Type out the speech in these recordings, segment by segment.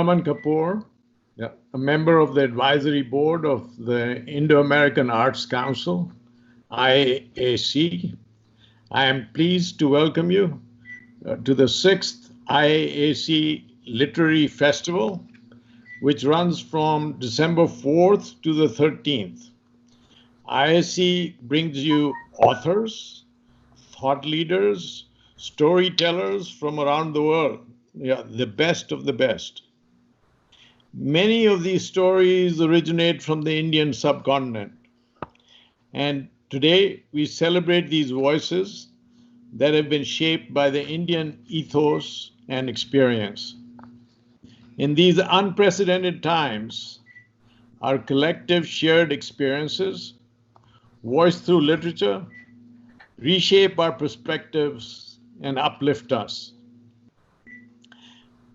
Raman Kapoor, a member of the advisory board of the Indo-American Arts Council, IAAC. I am pleased to welcome you to the 6th IAAC Literary Festival, which runs from December 4th to the 13th. IAAC brings you authors, thought leaders, storytellers from around the world, the best of the best. Many of these stories originate from the Indian subcontinent. And today we celebrate these voices that have been shaped by the Indian ethos and experience. In these unprecedented times, our collective shared experiences, voiced through literature, reshape our perspectives and uplift us.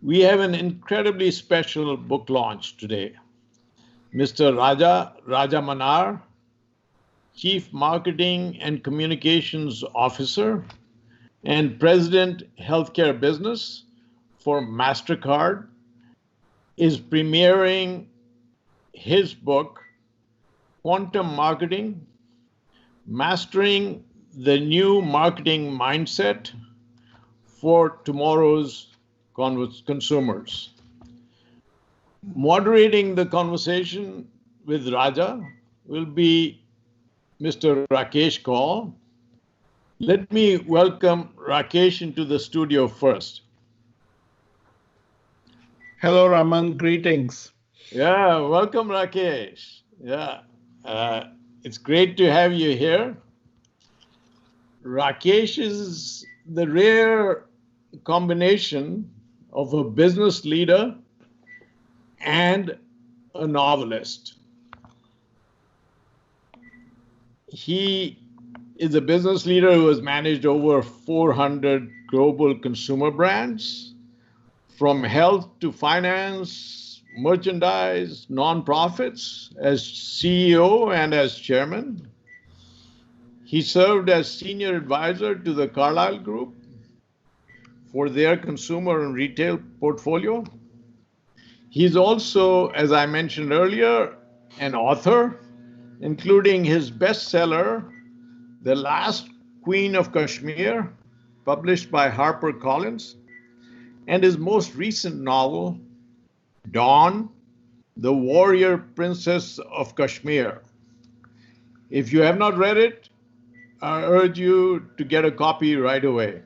We have an incredibly special book launch today. Mr. Rajamannar, Chief Marketing and Communications Officer and President Healthcare Business for MasterCard, is premiering his book, Quantum Marketing, Mastering the New Marketing Mindset for Tomorrow's Consumers. Moderating the conversation with Raja will be Mr. Rakesh Kaul. Let me welcome Rakesh into the studio first. Hello, Raman. Greetings. Yeah, welcome, Rakesh. Yeah, it's great to have you here. Rakesh is the rare combination of a business leader and a novelist. He is a business leader who has managed over 400 global consumer brands, from health to finance, merchandise, nonprofits, as CEO and as chairman. He served as senior advisor to the Carlyle Group for their consumer and retail portfolio. He's also, as I mentioned earlier, an author, including his bestseller, The Last Queen of Kashmir, published by HarperCollins, and his most recent novel, Dawn, The Warrior Princess of Kashmir. If you have not read it, I urge you to get a copy right away.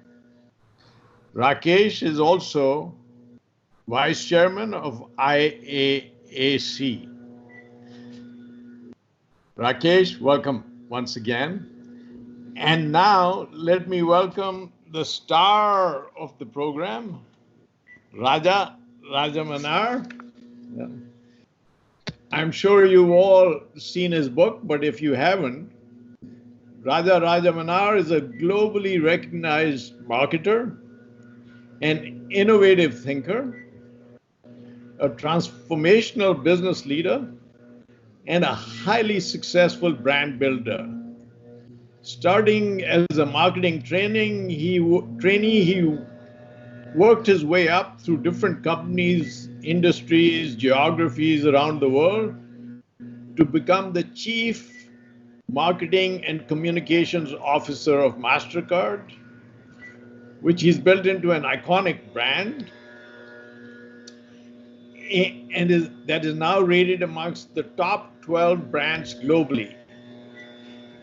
Rakesh is also Vice Chairman of IAAC. Rakesh, welcome once again. And now let me welcome the star of the program, Rajamannar. Yeah. I'm sure you've all seen his book, but if you haven't, Rajamannar is a globally recognized marketer, an innovative thinker, a transformational business leader, and a highly successful brand builder. Starting as a marketing trainee, he worked his way up through different companies, industries, geographies around the world to become the Chief Marketing and Communications Officer of MasterCard, which he's built into an iconic brand and that is now rated amongst the top 12 brands globally.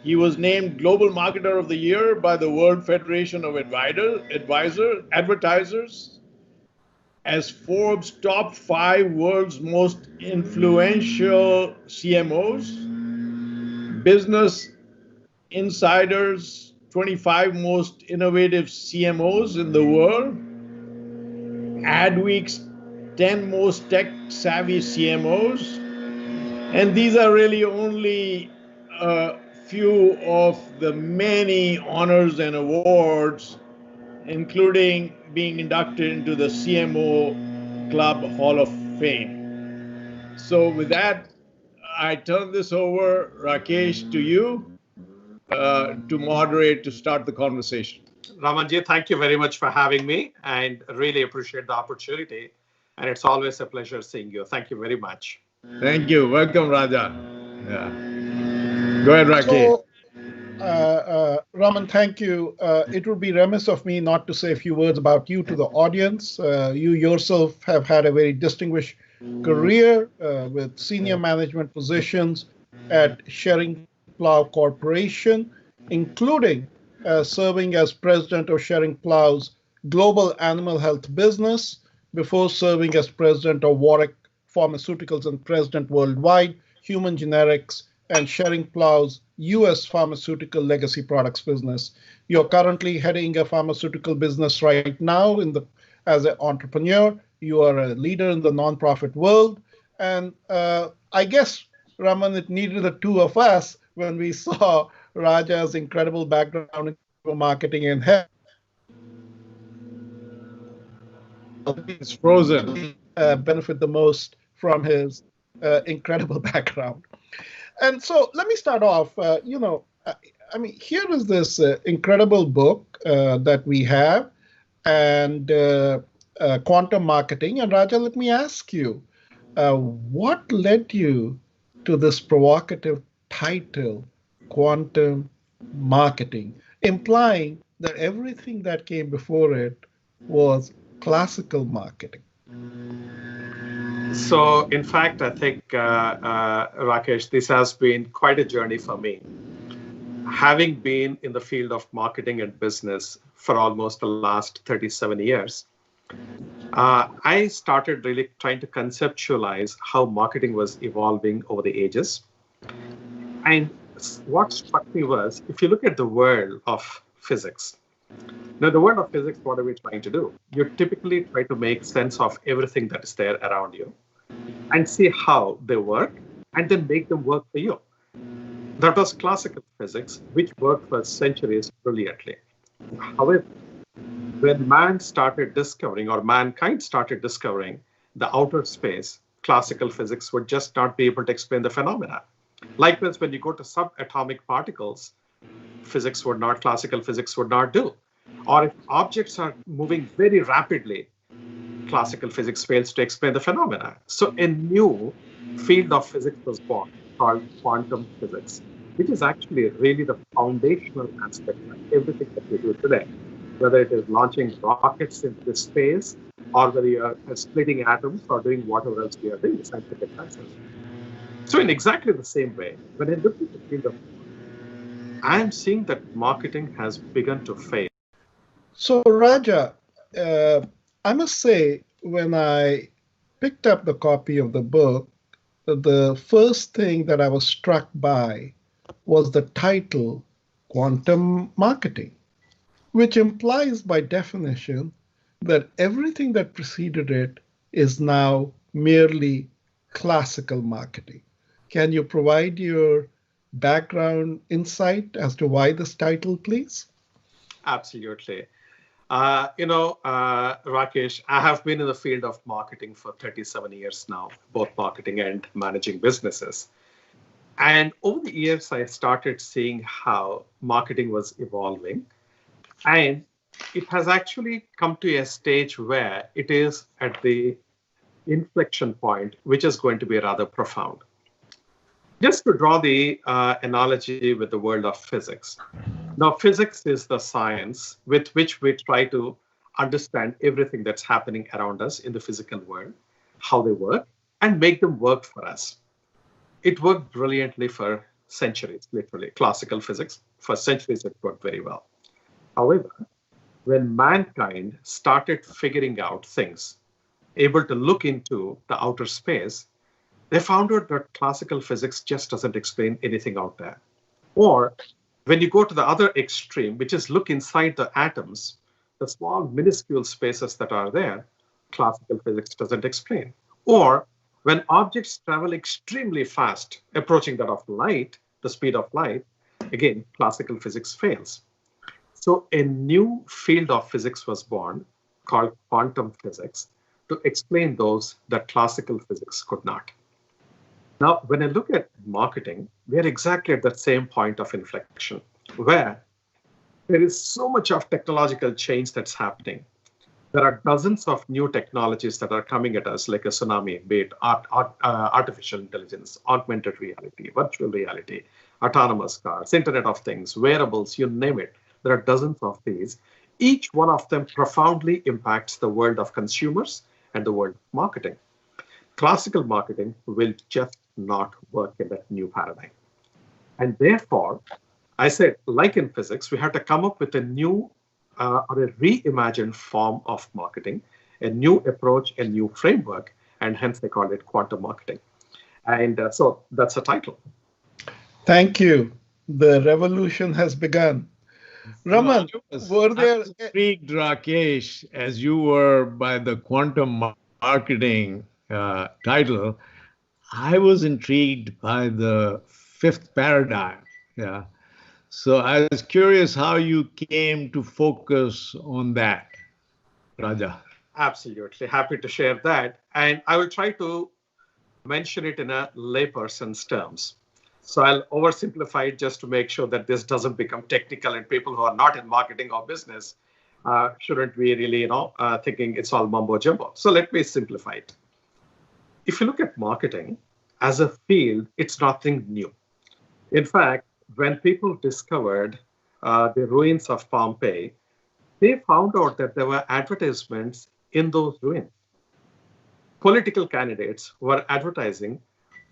He was named Global Marketer of the Year by the World Federation of Advertisers, as Forbes' top 5 world's most influential CMOs, Business Insider's 25 most innovative CMOs in the world, Adweek's 10 most tech-savvy CMOs, and these are really only a few of the many honors and awards, including being inducted into the CMO Club Hall of Fame. So with that, I turn this over, Rakesh, to you to moderate, to start the conversation. Ramanji, thank you very much for having me and really appreciate the opportunity. And it's always a pleasure seeing you. Thank you very much. Thank you. Welcome, Raja. Yeah. Go ahead, Rakesh. So, Raman, thank you. It would be remiss of me not to say a few words about you to the audience. You yourself have had a very distinguished career with senior management positions at Sharing Plow Corporation, including serving as president of Sharing Plow's global animal health business before serving as president of Warwick Pharmaceuticals and president worldwide, human generics, and Sharing Plow's U.S. pharmaceutical legacy products business. You're currently heading a pharmaceutical business right now as an entrepreneur. You are a leader in the nonprofit world. And I guess, Raman, it needed the two of us when we saw Raja's incredible background in marketing and health. It's frozen. Benefit the most from his incredible background. And so let me start off. Here is this incredible book that we have, and quantum marketing. And Raja, let me ask you, what led you to this provocative title, quantum marketing, implying that everything that came before it was classical marketing? So, in fact, I think, Rakesh, this has been quite a journey for me. Having been in the field of marketing and business for almost the last 37 years, I started really trying to conceptualize how marketing was evolving over the ages. And what struck me was, if you look at the world of physics, now, the world of physics, what are we trying to do? You typically try to make sense of everything that is there around you and see how they work and then make them work for you. That was classical physics, which worked for centuries brilliantly. However, when mankind started discovering the outer space, classical physics would just not be able to explain the phenomena. Likewise, when you go to subatomic particles, classical physics would not do. Or if objects are moving very rapidly, classical physics fails to explain the phenomena. So a new field of physics was born called quantum physics, which is actually really the foundational aspect of everything that we do today, whether it is launching rockets into space or whether you are splitting atoms or doing whatever else we are doing, scientific advances. So in exactly the same way, when I look at the field of I am seeing that marketing has begun to fail. So, Raja, I must say, when I picked up the copy of the book, the first thing that I was struck by was the title, Quantum Marketing, which implies by definition that everything that preceded it is now merely classical marketing. Can you provide your background insight as to why this title, please? Absolutely. Rakesh, I have been in the field of marketing for 37 years now, both marketing and managing businesses. And over the years, I started seeing how marketing was evolving. And it has actually come to a stage where it is at the inflection point, which is going to be rather profound. Just to draw the analogy with the world of physics. Now, physics is the science with which we try to understand everything that's happening around us in the physical world, how they work, and make them work for us. It worked brilliantly for centuries, literally. Classical physics, for centuries, it worked very well. However, when mankind started figuring out things, able to look into the outer space, they found out that classical physics just doesn't explain anything out there. Or when you go to the other extreme, which is look inside the atoms, the small minuscule spaces that are there, classical physics doesn't explain. Or when objects travel extremely fast, approaching that of light, the speed of light, again, classical physics fails. So a new field of physics was born called quantum physics to explain those that classical physics could not. Now, when I look at marketing, we are exactly at that same point of inflection where there is so much of technological change that's happening There are dozens of new technologies that are coming at us like a tsunami, be it artificial intelligence, augmented reality, virtual reality, autonomous cars, Internet of Things, wearables, you name it. There are dozens of these. Each one of them profoundly impacts the world of consumers and the world of marketing. Classical marketing will just not work in that new paradigm. And therefore, I said, like in physics, we have to come up with a new or a reimagined form of marketing, a new approach, a new framework, and hence they call it quantum marketing. And so that's the title. Thank you. The revolution has begun. Raman, I was intrigued, Rakesh, as you were by the quantum marketing title. I was intrigued by the fifth paradigm. Yeah. So I was curious how you came to focus on that, Raja. Absolutely. Happy to share that. And I will try to mention it in a layperson's terms. So I'll oversimplify it just to make sure that this doesn't become technical and people who are not in marketing or business shouldn't be really, thinking it's all mumbo jumbo. So let me simplify it. If you look at marketing as a field, it's nothing new. In fact, when people discovered the ruins of Pompeii, they found out that there were advertisements in those ruins. Political candidates were advertising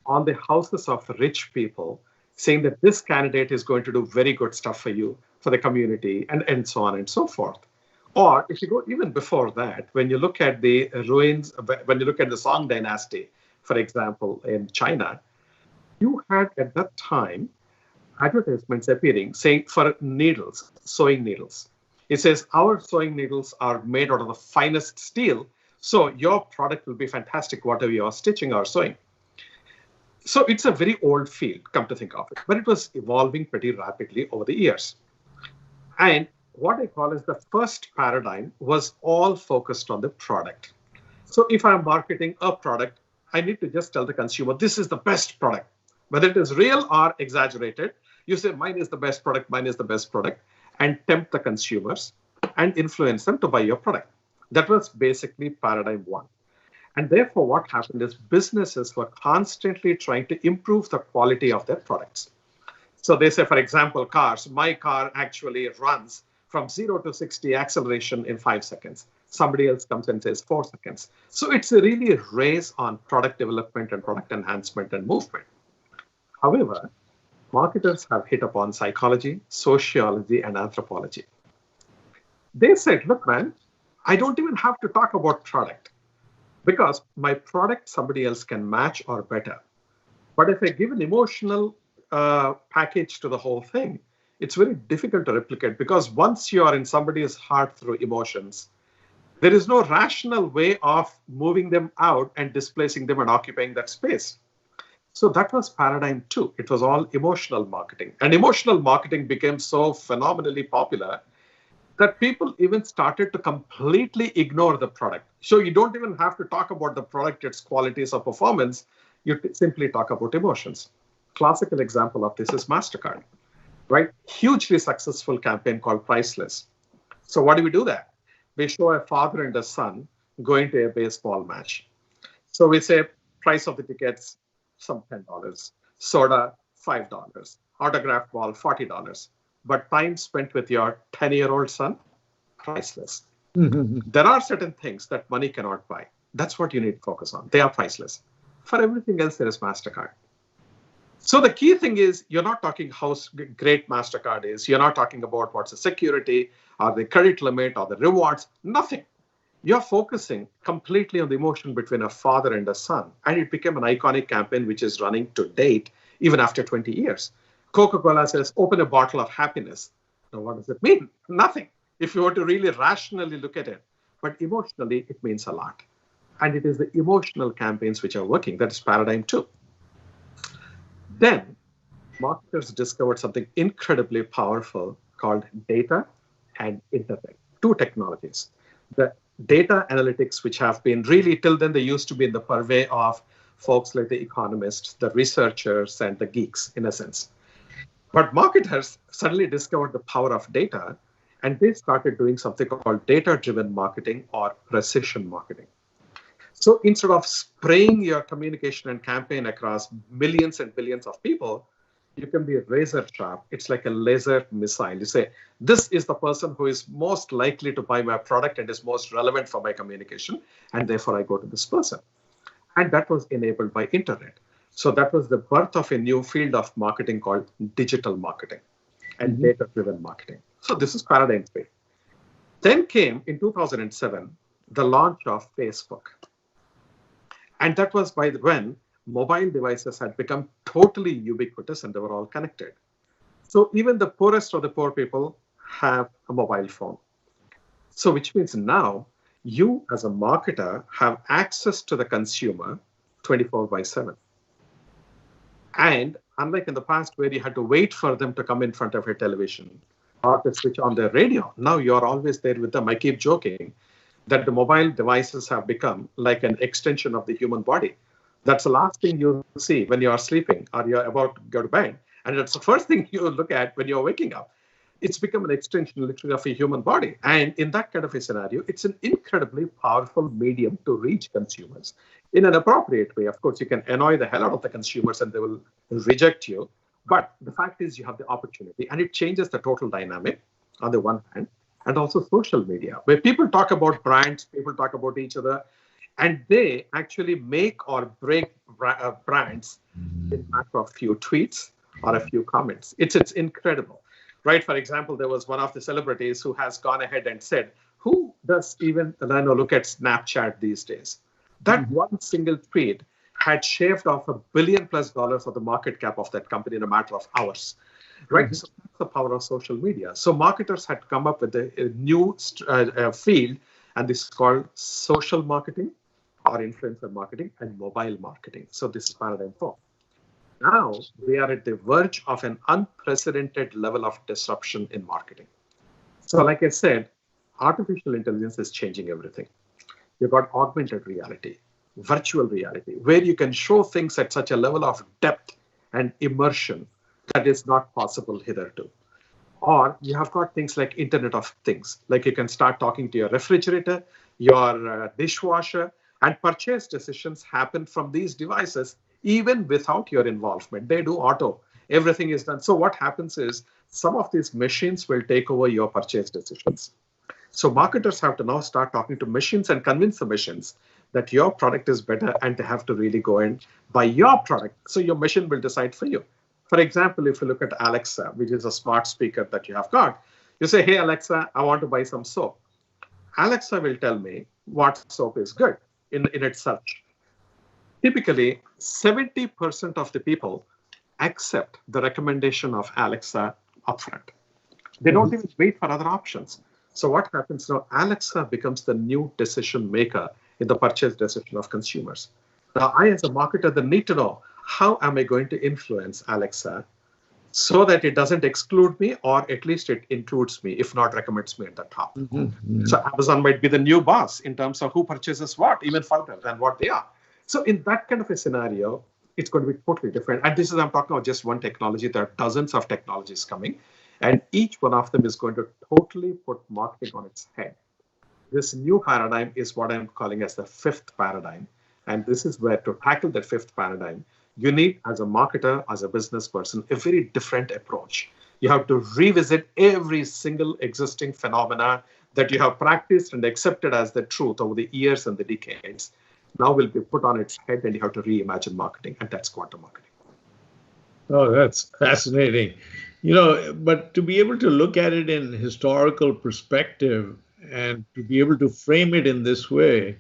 on the houses of rich people, saying that this candidate is going to do very good stuff for you, for the community, and so on and so forth. Or if you go even before that, when you look at the ruins, when you look at the Song dynasty, for example, in China, you had at that time advertisements appearing saying for needles, sewing needles. It says, our sewing needles are made out of the finest steel, so your product will be fantastic, whatever you are stitching or sewing. So it's a very old field, come to think of it, but it was evolving pretty rapidly over the years. And what I call as the first paradigm was all focused on the product. So if I'm marketing a product, I need to just tell the consumer, this is the best product. Whether it is real or exaggerated, you say, mine is the best product, mine is the best product, and tempt the consumers and influence them to buy your product. That was basically paradigm one. And therefore, what happened is businesses were constantly trying to improve the quality of their products. So they say, for example, cars, my car actually runs from 0 to 60 acceleration in 5 seconds. Somebody else comes and says 4 seconds. So it's really a race on product development and product enhancement and movement. However, marketers have hit upon psychology, sociology, and anthropology. They said, look, man, I don't even have to talk about product because my product somebody else can match or better. But if I give an emotional package to the whole thing, it's very difficult to replicate because once you are in somebody's heart through emotions, there is no rational way of moving them out and displacing them and occupying that space. So that was paradigm two. It was all emotional marketing. And emotional marketing became so phenomenally popular that people even started to completely ignore the product. So you don't even have to talk about the product, its qualities or performance. You simply talk about emotions. Classical example of this is MasterCard, right? Hugely successful campaign called Priceless. So what do we do there? We show a father and a son going to a baseball match. So we say price of the tickets, some $10, soda, $5, autograph ball, $40. But time spent with your 10-year-old son, priceless. There are certain things that money cannot buy. That's what you need to focus on. They are priceless. For everything else, there is MasterCard. So the key thing is you're not talking how great MasterCard is. You're not talking about what's the security or the credit limit or the rewards, nothing. You're focusing completely on the emotion between a father and a son. And it became an iconic campaign which is running to date, even after 20 years. Coca-Cola says, open a bottle of happiness. Now, what does it mean? Nothing, if you were to really rationally look at it. But emotionally, it means a lot. And it is the emotional campaigns which are working. That is paradigm two. Then marketers discovered something incredibly powerful called data and internet, two technologies. The data analytics, which have been really, till then, they used to be in the purvey of folks like the economists, the researchers, and the geeks, in a sense. But marketers suddenly discovered the power of data And they started doing something called data-driven marketing or precision marketing. So instead of spraying your communication and campaign across millions and billions of people, you can be razor sharp. It's like a laser missile. You say, this is the person who is most likely to buy my product and is most relevant for my communication, and therefore I go to this person. And that was enabled by internet. So that was the birth of a new field of marketing called digital marketing and data-driven marketing. So this is paradigm shift. Then came, in 2007, the launch of Facebook. And that was by when mobile devices had become totally ubiquitous and they were all connected. So even the poorest of the poor people have a mobile phone. So which means now you as a marketer have access to the consumer 24/7. And unlike in the past where you had to wait for them to come in front of your television or to switch on their radio, now you're always there with them. I keep joking that the mobile devices have become like an extension of the human body. That's the last thing you see when you are sleeping or you're about to go to bed. And it's the first thing you look at when you're waking up. It's become an extension literally of a human body. And in that kind of a scenario, it's an incredibly powerful medium to reach consumers in an appropriate way. Of course, you can annoy the hell out of the consumers and they will reject you. But the fact is you have the opportunity and it changes the total dynamic on the one hand. And also social media, where people talk about brands, people talk about each other, and they actually make or break brands in a matter of a few tweets or a few comments. It's incredible, right? For example, there was one of the celebrities who has gone ahead and said, who does even look at Snapchat these days? That one single tweet had shaved off $1 billion+ of the market cap of that company in a matter of hours. Right, so that's the power of social media. So marketers had come up with a new field, and this is called social marketing or influencer marketing and mobile marketing. So this is paradigm 4. Now we are at the verge of an unprecedented level of disruption in marketing. So like I said, artificial intelligence is changing everything. You've got augmented reality, virtual reality, where you can show things at such a level of depth and immersion that is not possible hitherto. Or you have got things like Internet of Things, like you can start talking to your refrigerator, your dishwasher, and purchase decisions happen from these devices, even without your involvement. They do auto. Everything is done. So what happens is some of these machines will take over your purchase decisions. So marketers have to now start talking to machines and convince the machines that your product is better and they have to really go and buy your product. So your machine will decide for you. For example, if you look at Alexa, which is a smart speaker that you have got, you say, hey, Alexa, I want to buy some soap. Alexa will tell me what soap is good in its search. Typically, 70% of the people accept the recommendation of Alexa upfront. They don't even wait for other options. So what happens now? Alexa becomes the new decision maker in the purchase decision of consumers. Now, I, as a marketer, then need to know, how am I going to influence Alexa so that it doesn't exclude me, or at least it includes me, if not recommends me at the top? So Amazon might be the new boss in terms of who purchases what, even further than what they are. So in that kind of a scenario, it's going to be totally different. And this is, I'm talking about just one technology. There are dozens of technologies coming, and each one of them is going to totally put marketing on its head. This new paradigm is what I'm calling as the 5th paradigm. And this is where, to tackle that 5th paradigm, you need, as a marketer, as a business person, a very different approach. You have to revisit every single existing phenomena that you have practiced and accepted as the truth over the years and the decades. Now will be put on its head, and you have to reimagine marketing, and that's quantum marketing. Oh, that's fascinating. But to be able to look at it in historical perspective and to be able to frame it in this way,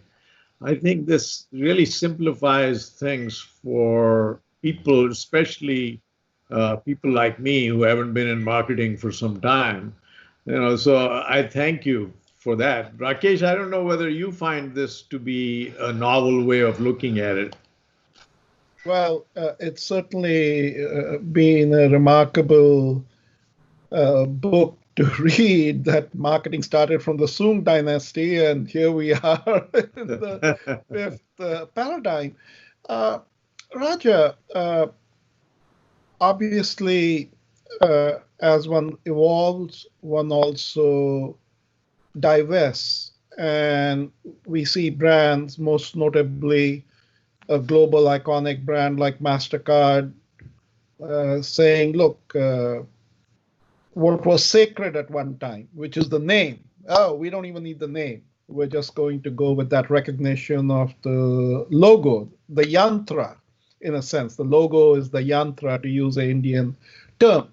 I think this really simplifies things for people, especially people like me who haven't been in marketing for some time. So I thank you for that. Rakesh, I don't know whether you find this to be a novel way of looking at it. Well, it's certainly been a remarkable book to read. That marketing started from the Sung dynasty, and here we are in the 5th paradigm. Raja, obviously, as one evolves, one also divests. And we see brands, most notably a global iconic brand like MasterCard, saying, look, what was sacred at one time, which is the name. Oh, we don't even need the name. We're just going to go with that recognition of the logo, the yantra, in a sense. The logo is the yantra, to use an Indian term.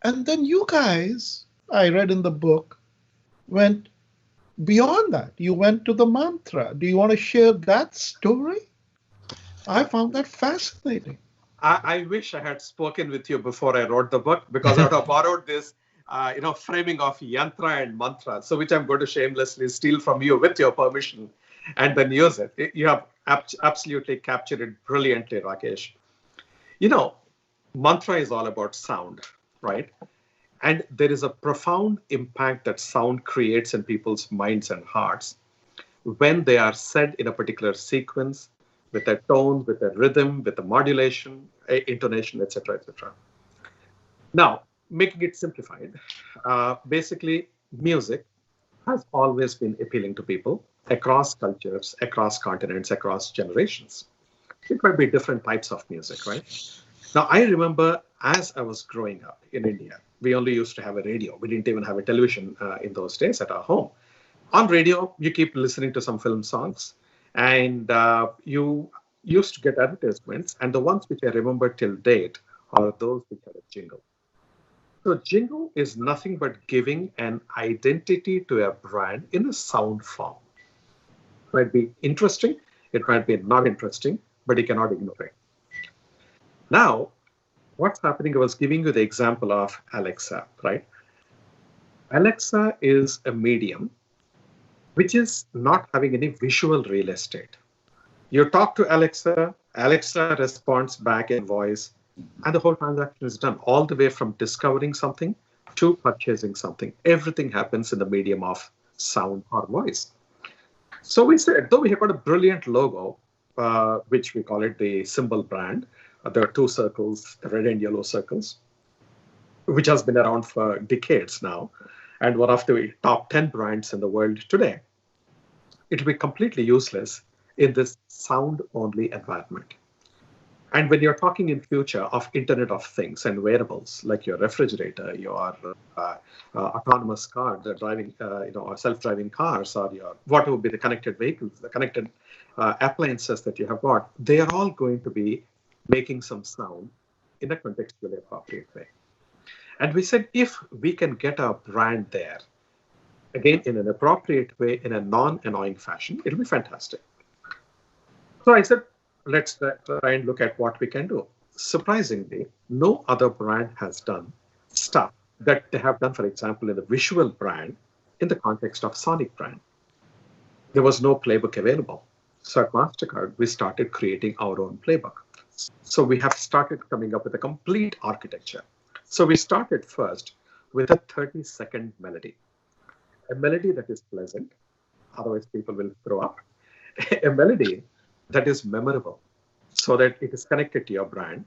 And then you guys, I read in the book, went beyond that. You went to the mantra. Do you want to share that story? I found that fascinating. I wish I had spoken with you before I wrote the book, because I would have borrowed this, framing of yantra and mantra, so which I'm going to shamelessly steal from you with your permission and then use it. You have absolutely captured it brilliantly, Rakesh. Mantra is all about sound, right? And there is a profound impact that sound creates in people's minds and hearts when they are said in a particular sequence, with a tone, with a rhythm, with a modulation, intonation, etc., etc. Now, making it simplified, basically, music has always been appealing to people across cultures, across continents, across generations. It might be different types of music, right? Now, I remember as I was growing up in India, we only used to have a radio. We didn't even have a television in those days at our home. On radio, you keep listening to some film songs, and you used to get advertisements. And the ones which I remember till date are those which are a jingle. So jingle is nothing but giving an identity to a brand in a sound form. It might be interesting, it might be not interesting, but you cannot ignore it. Now, what's happening, I was giving you the example of Alexa, right? Alexa is a medium which is not having any visual real estate. You talk to Alexa, Alexa responds back in voice, and the whole transaction is done, all the way from discovering something to purchasing something. Everything happens in the medium of sound or voice. So we said, though we have got a brilliant logo, which we call it the symbol brand, there are two circles, the red and yellow circles, which has been around for decades now, and one of the top 10 brands in the world today. It will be completely useless in this sound-only environment. And when you're talking in future of Internet of Things and wearables, like your refrigerator, your autonomous car, the driving, or self-driving cars, or your what would be the connected vehicles, the connected appliances that you have got, they are all going to be making some sound in a contextually appropriate way. And we said, if we can get our brand there, again, in an appropriate way, in a non-annoying fashion, it'll be fantastic. So I said, let's try and look at what we can do. Surprisingly, no other brand has done stuff that they have done, for example, in the visual brand in the context of sonic brand. There was no playbook available. So at MasterCard, we started creating our own playbook. So we have started coming up with a complete architecture. So we started first with a 30-second melody. A melody that is pleasant, otherwise people will throw up. A melody that is memorable, so that it is connected to your brand.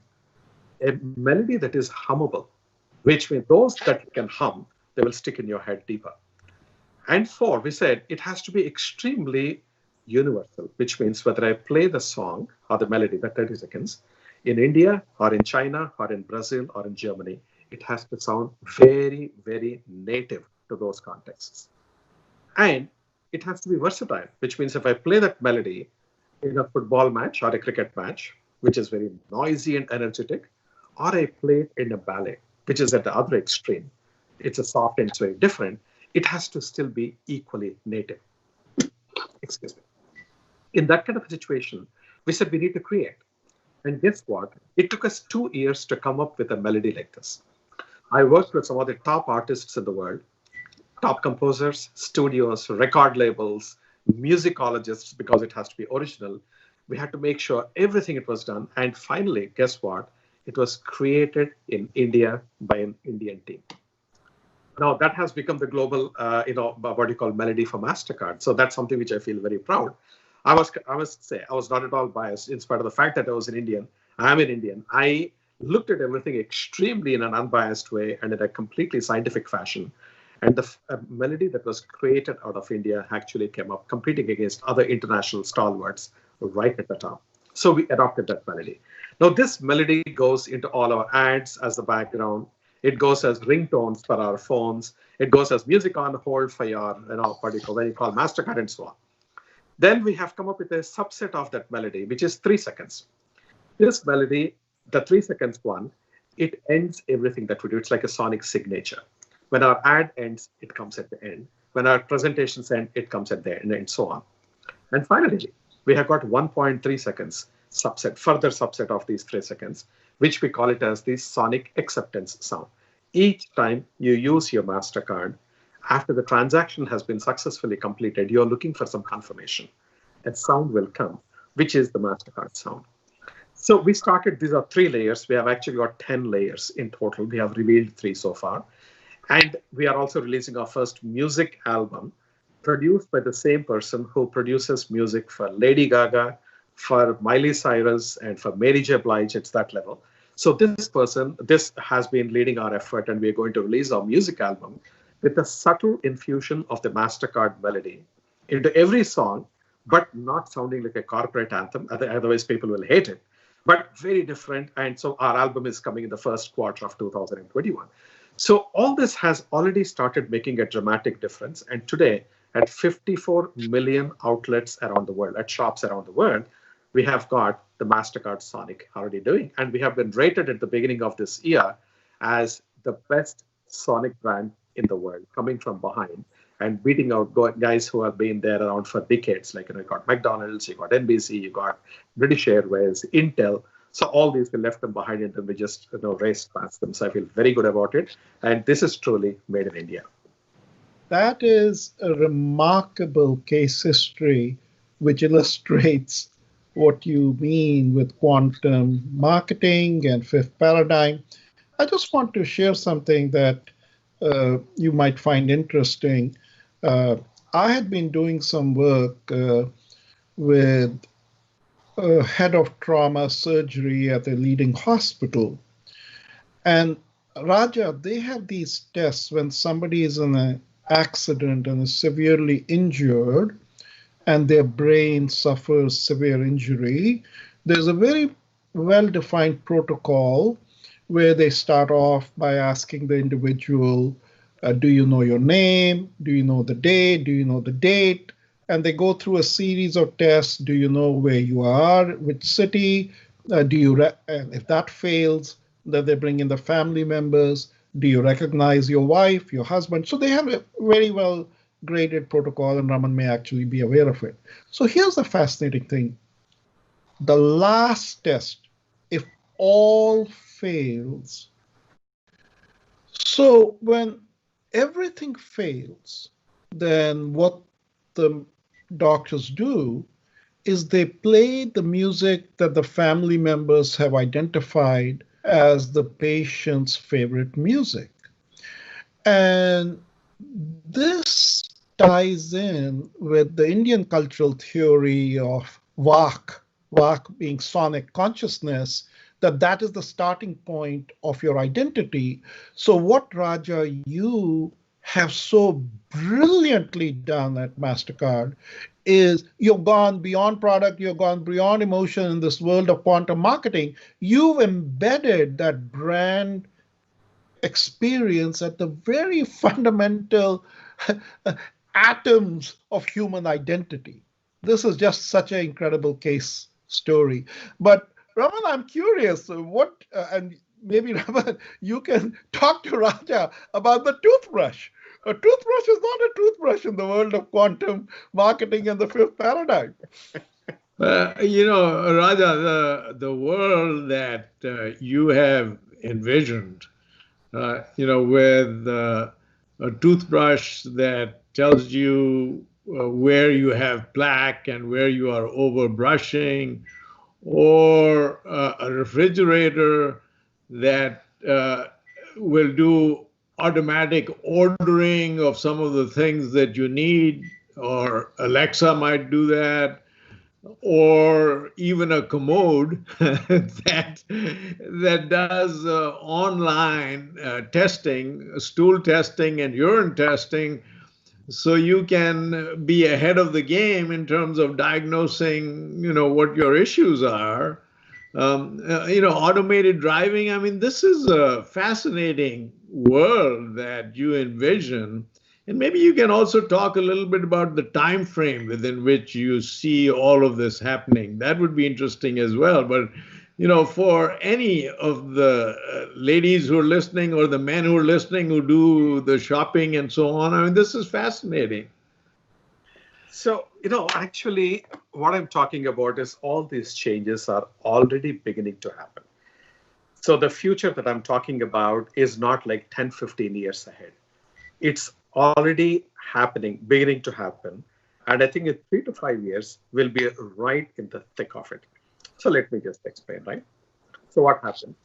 A melody that is hummable, which means those that you can hum, they will stick in your head deeper. And four, we said it has to be extremely universal, which means whether I play the song or the melody, the 30 seconds, in India or in China or in Brazil or in Germany, it has to sound very, very native to those contexts. And it has to be versatile, which means if I play that melody in a football match or a cricket match, which is very noisy and energetic, or I play it in a ballet, which is at the other extreme, it's a soft and it's very different, it has to still be equally native. Excuse me. In that kind of a situation, we said we need to create. And guess what? It took us 2 years to come up with a melody like this. I worked with some of the top artists in the world, top composers, studios, record labels, musicologists, because it has to be original. We had to make sure everything it was done. And finally, guess what? It was created in India by an Indian team. Now that has become the global, what you call melody for MasterCard. So that's something which I feel very proud. I must say, I was not at all biased, in spite of the fact that I was an Indian. I'm an Indian. I looked at everything extremely in an unbiased way and in a completely scientific fashion. And the melody that was created out of India actually came up competing against other international stalwarts right at the top. So we adopted that melody. Now this melody goes into all our ads as the background. It goes as ringtones for our phones. It goes as music on hold for your, what you call MasterCard and so on. Then we have come up with a subset of that melody, which is 3 seconds. This melody, the 3 seconds one, it ends everything that we do. It's like a sonic signature. When our ad ends, it comes at the end. When our presentations end, it comes at the end, and so on. And finally, we have got 1.3 seconds subset, further subset of these 3 seconds, which we call it as the sonic acceptance sound. Each time you use your MasterCard, after the transaction has been successfully completed, you're looking for some confirmation. A sound will come, which is the MasterCard sound. So we started, these are 3 layers. We have actually got 10 layers in total. We have revealed 3 so far. And we are also releasing our first music album produced by the same person who produces music for Lady Gaga, for Miley Cyrus, and for Mary J. Blige. It's that level. So this has been leading our effort, and we're going to release our music album with a subtle infusion of the MasterCard melody into every song, but not sounding like a corporate anthem. Otherwise, people will hate it. But very different. And so our album is coming in the first quarter of 2021. So all this has already started making a dramatic difference. And today, at 54 million outlets around the world, at shops around the world, we have got the MasterCard Sonic already doing. And we have been rated at the beginning of this year as the best Sonic brand in the world, coming from behind and beating out guys who have been there around for decades. Like, you got McDonald's, you got NBC, you got British Airways, Intel. So all these, we left them behind and we just raced past them. So I feel very good about it. And this is truly made in India. That is a remarkable case history, which illustrates what you mean with quantum marketing and fifth paradigm. I just want to share something that you might find interesting. I had been doing some work with a head of trauma surgery at a leading hospital. And Raja, they have these tests when somebody is in an accident and is severely injured and their brain suffers severe injury. There's a very well-defined protocol where they start off by asking the individual, do you know your name? Do you know the day? Do you know the date? And they go through a series of tests. Do you know where you are? Which city? If that fails, then they bring in the family members. Do you recognize your wife, your husband? So they have a very well graded protocol, and Raman may actually be aware of it. So here's the fascinating thing. The last test, if all fails, so when everything fails, then what the doctors do is they play the music that the family members have identified as the patient's favorite music. And this ties in with the Indian cultural theory of VAC being sonic consciousness, that is the starting point of your identity. So what, Raja, you have so brilliantly done at MasterCard is you've gone beyond product, you've gone beyond emotion in this world of quantum marketing. You've embedded that brand experience at the very fundamental atoms of human identity. This is just such an incredible case story. But Raman, I'm curious, and maybe Raman, you can talk to Raja about the toothbrush. A toothbrush is not a toothbrush in the world of quantum marketing and the fifth paradigm. Raja, the world that you have envisioned, with a toothbrush that tells you where you have plaque and where you are overbrushing, or a refrigerator that will do automatic ordering of some of the things that you need, or Alexa might do that. or even a commode that does online testing, stool testing and urine testing, so you can be ahead of the game in terms of diagnosing, what your issues are. Automated driving. I mean, this is a fascinating world that you envision. And maybe you can also talk a little bit about the time frame within which you see all of this happening. That would be interesting as well. But, for any of the ladies who are listening or the men who are listening who do the shopping and so on, I mean, this is fascinating. So, actually, what I'm talking about is all these changes are already beginning to happen. So the future that I'm talking about is not like 10, 15 years ahead. It's already happening, beginning to happen. And I think in 3 to 5 years, we'll be right in the thick of it. So let me just explain, right? So what happens?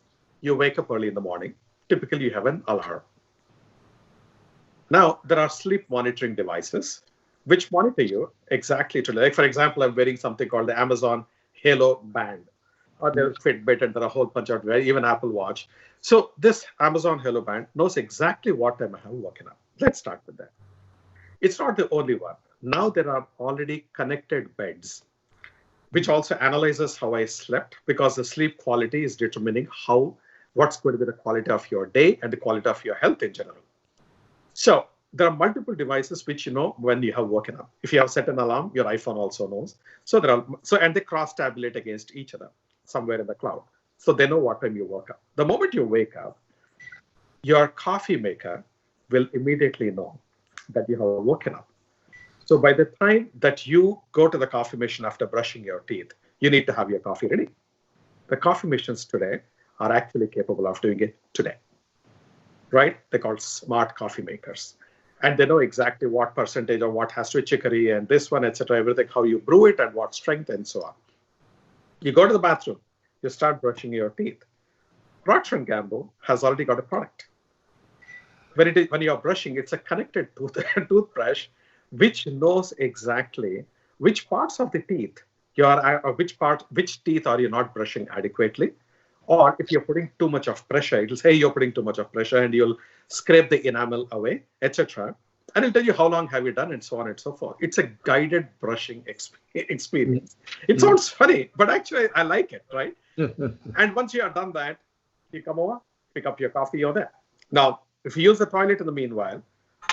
You wake up early in the morning. Typically, you have an alarm. Now, there are sleep monitoring devices which monitor you exactly to, like, for example, I'm wearing something called the Amazon Halo Band, or there's Fitbit, and there are a whole bunch of, even Apple Watch. So this Amazon Halo Band knows exactly what time I have woken up. Let's start with that. It's not the only one. Now there are already connected beds, which also analyzes how I slept, because the sleep quality is determining what's going to be the quality of your day and the quality of your health in general. So there are multiple devices which you know when you have woken up. If you have set an alarm, your iPhone also knows. So and they cross-tabulate against each other somewhere in the cloud. So they know what time you woke up. The moment you wake up, your coffee maker will immediately know that you have woken up. So by the time that you go to the coffee machine after brushing your teeth, you need to have your coffee ready. The coffee machines today are actually capable of doing it today, right? They're called smart coffee makers. And they know exactly what percentage of what has to be chicory and this one, etc., everything, how you brew it and what strength and so on. You go to the bathroom, you start brushing your teeth. Procter & Gamble has already got a product. When you're brushing, it's a connected toothbrush, which knows exactly which parts of the teeth which teeth are you not brushing adequately, or if you're putting too much of pressure, it'll say you're putting too much of pressure, and you'll scrape the enamel away, etc. And it'll tell you how long have you done, and so on and so forth. It's a guided brushing experience. It sounds funny, but actually I like it, right? And once you have done that, you come over, pick up your coffee, you're there. Now, if you use the toilet in the meanwhile,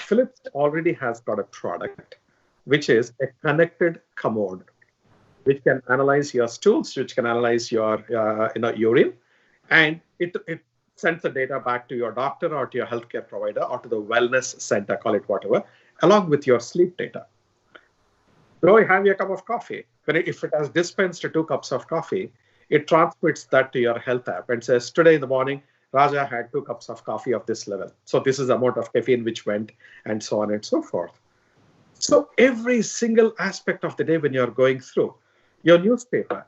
Philips already has got a product, which is a connected commode, which can analyze your stools, which can analyze your urine, and it sends the data back to your doctor or to your healthcare provider or to the wellness center, call it whatever, along with your sleep data. So you have your cup of coffee. If it has dispensed 2 cups of coffee, it transmits that to your health app and says, today in the morning, Raja had 2 cups of coffee of this level. So this is the amount of caffeine which went, and so on and so forth. So every single aspect of the day when you're going through your newspaper,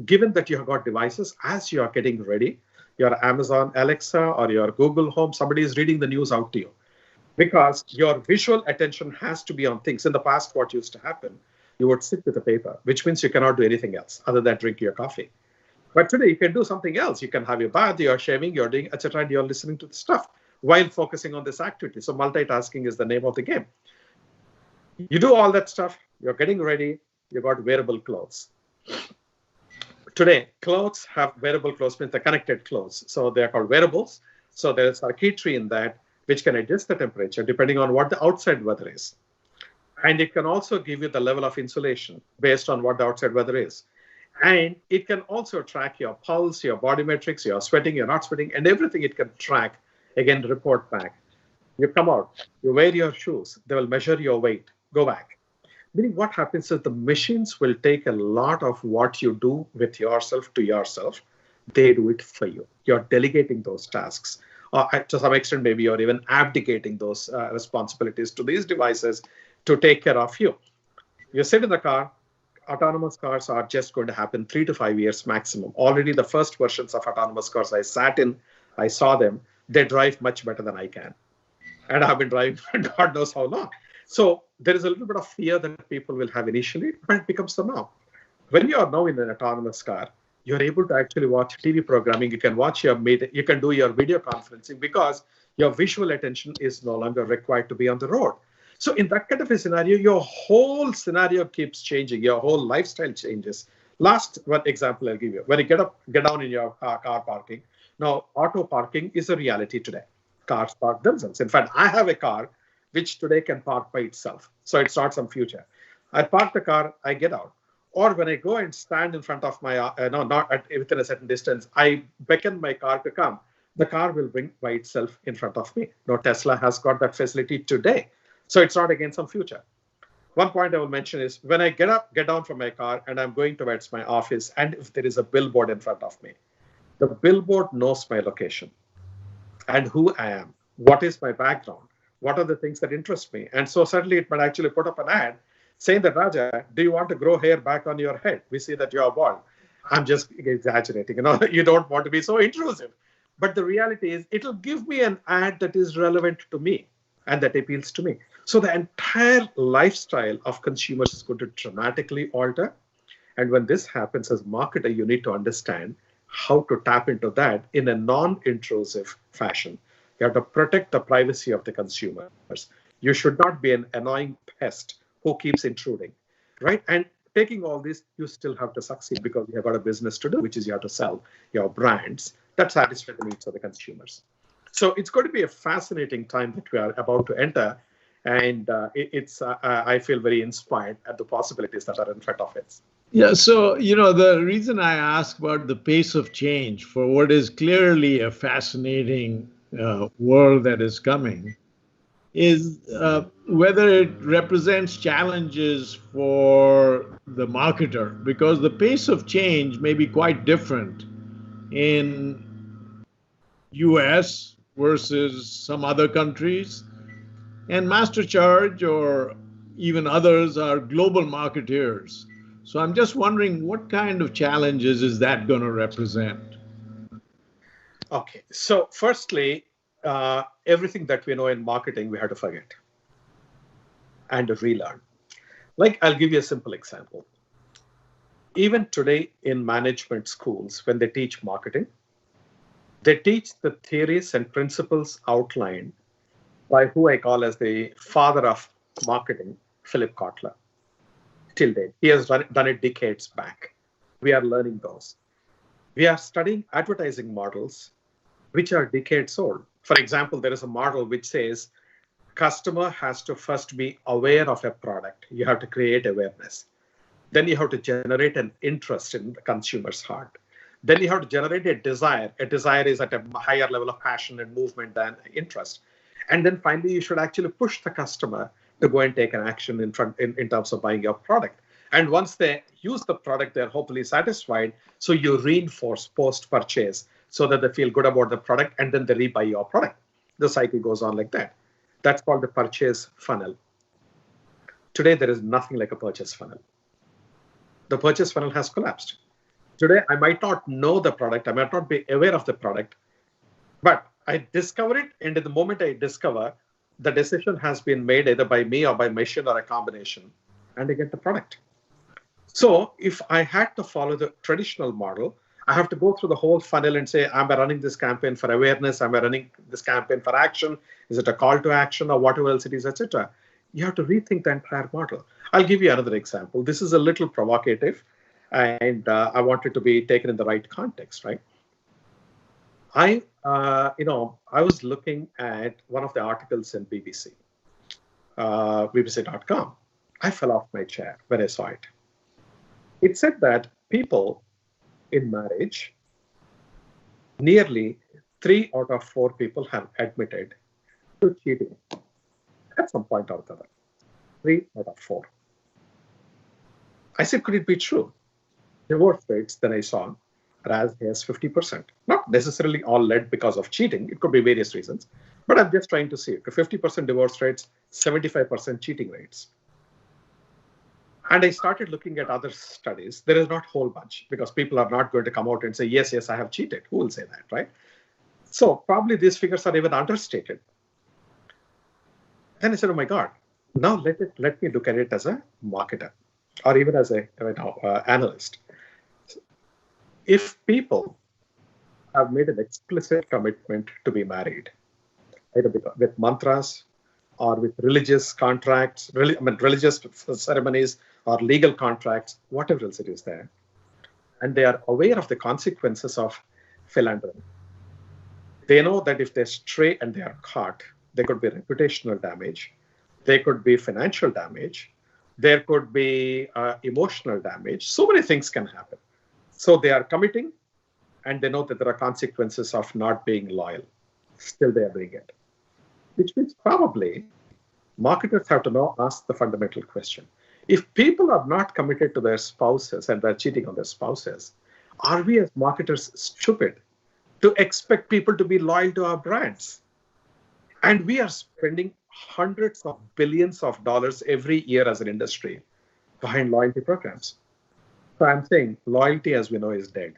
given that you have got devices, as you are getting ready, your Amazon Alexa or your Google Home, somebody is reading the news out to you, because your visual attention has to be on things. In the past, what used to happen, you would sit with the paper, which means you cannot do anything else other than drink your coffee. But today you can do something else. You can have your bath, you're shaving, you're doing, etc., and you're listening to the stuff while focusing on this activity. So multitasking is the name of the game. You do all that stuff, you're getting ready, you got wearable clothes. Today, clothes have wearable clothes, means the connected clothes. So they're called wearables. So there's circuitry in that which can adjust the temperature depending on what the outside weather is. And it can also give you the level of insulation based on what the outside weather is. And it can also track your pulse, your body metrics, you're sweating, you're not sweating, and everything it can track, again, report back. You come out, you wear your shoes, they will measure your weight, go back. Meaning what happens is the machines will take a lot of what you do with yourself to yourself. They do it for you. You're delegating those tasks. Or to some extent, maybe you're even abdicating those responsibilities to these devices to take care of you. You sit in the car, autonomous cars are just going to happen 3 to 5 years maximum. Already the first versions of autonomous cars I sat in, I saw them, they drive much better than I can. And I've been driving for God knows how long. So there is a little bit of fear that people will have initially, but it becomes the norm. When you are now in an autonomous car, you're able to actually watch TV programming. You can watch you can do your video conferencing because your visual attention is no longer required to be on the road. So in that kind of a scenario, your whole scenario keeps changing. Your whole lifestyle changes. Last one example I'll give you. When you get down in your car parking, now auto parking is a reality today. Cars park themselves. In fact, I have a car which today can park by itself. So it's not some future. I park the car, I get out. Or when I go and stand in front of my, within a certain distance, I beckon my car to come. The car will bring by itself in front of me. Now, Tesla has got that facility today. So it's not again some future. One point I will mention is when I get down from my car and I'm going towards my office, and if there is a billboard in front of me, the billboard knows my location and who I am, what is my background, what are the things that interest me. And so suddenly it might actually put up an ad saying that, Raja, do you want to grow hair back on your head? We see that you are bald. I'm just exaggerating, you don't want to be so intrusive. But the reality is it'll give me an ad that is relevant to me and that appeals to me. So the entire lifestyle of consumers is going to dramatically alter. And when this happens, as a marketer, you need to understand how to tap into that in a non-intrusive fashion. You have to protect the privacy of the consumers. You should not be an annoying pest who keeps intruding, right? And taking all this, you still have to succeed because you have got a business to do, which is you have to sell your brands that satisfy the needs of the consumers. So it's going to be a fascinating time that we are about to enter. And I feel very inspired at the possibilities that are in front of us. Yeah, so, the reason I ask about the pace of change for what is clearly a fascinating world that is coming is whether it represents challenges for the marketer, because the pace of change may be quite different in US versus some other countries. And MasterCharge or even others are global marketeers. So I'm just wondering what kind of challenges is that going to represent? Okay, so firstly, everything that we know in marketing, we have to forget and relearn. Like, I'll give you a simple example. Even today in management schools, when they teach marketing, they teach the theories and principles outlined by who I call as the father of marketing, Philip Kotler. Till date, he has done it decades back. We are learning those. We are studying advertising models which are decades old. For example, there is a model which says customer has to first be aware of a product. You have to create awareness. Then you have to generate an interest in the consumer's heart. Then you have to generate a desire. A desire is at a higher level of passion and movement than interest. And then finally, you should actually push the customer to go and take an action in terms of buying your product. And once they use the product, they're hopefully satisfied. So you reinforce post-purchase so that they feel good about the product, and then they rebuy your product. The cycle goes on like that. That's called the purchase funnel. Today, there is nothing like a purchase funnel. The purchase funnel has collapsed. Today, I might not know the product. I might not be aware of the product, but I discover it. And at the moment I discover, the decision has been made either by me or by machine or a combination, and I get the product. So if I had to follow the traditional model, I have to go through the whole funnel and say, am I running this campaign for awareness? Am I running this campaign for action? Is it a call to action or whatever else it is, etc.? You have to rethink the entire model. I'll give you another example. This is a little provocative, and I want it to be taken in the right context, right? I was looking at one of the articles in BBC, BBC.com. I fell off my chair when I saw it. It said that people in marriage, nearly 3 out of 4 people have admitted to cheating at some point or the other. 3 out of 4. I said, could it be true? Divorce rates that I saw are as high as 50%. Not necessarily all led because of cheating. It could be various reasons. But I'm just trying to see it. 50% divorce rates, 75% cheating rates. And I started looking at other studies. There is not a whole bunch because people are not going to come out and say, yes, I have cheated. Who will say that, right? So probably these figures are even understated. Then I said, oh my God, now let me look at it as a marketer. or even as a analyst. If people have made an explicit commitment to be married, either with mantras or with religious contracts, religious ceremonies or legal contracts, whatever else it is there, and they are aware of the consequences of philandering. They know that if they stray and they are caught, there could be reputational damage, there could be financial damage, there could be emotional damage. So many things can happen. So they are committing, and they know that there are consequences of not being loyal. Still, they are doing it. Which means probably marketers have to now ask the fundamental question. If people are not committed to their spouses and they're cheating on their spouses, are we as marketers stupid to expect people to be loyal to our brands? And we are spending hundreds of billions of dollars every year as an industry behind loyalty programs. So I'm saying loyalty, as we know, is dead.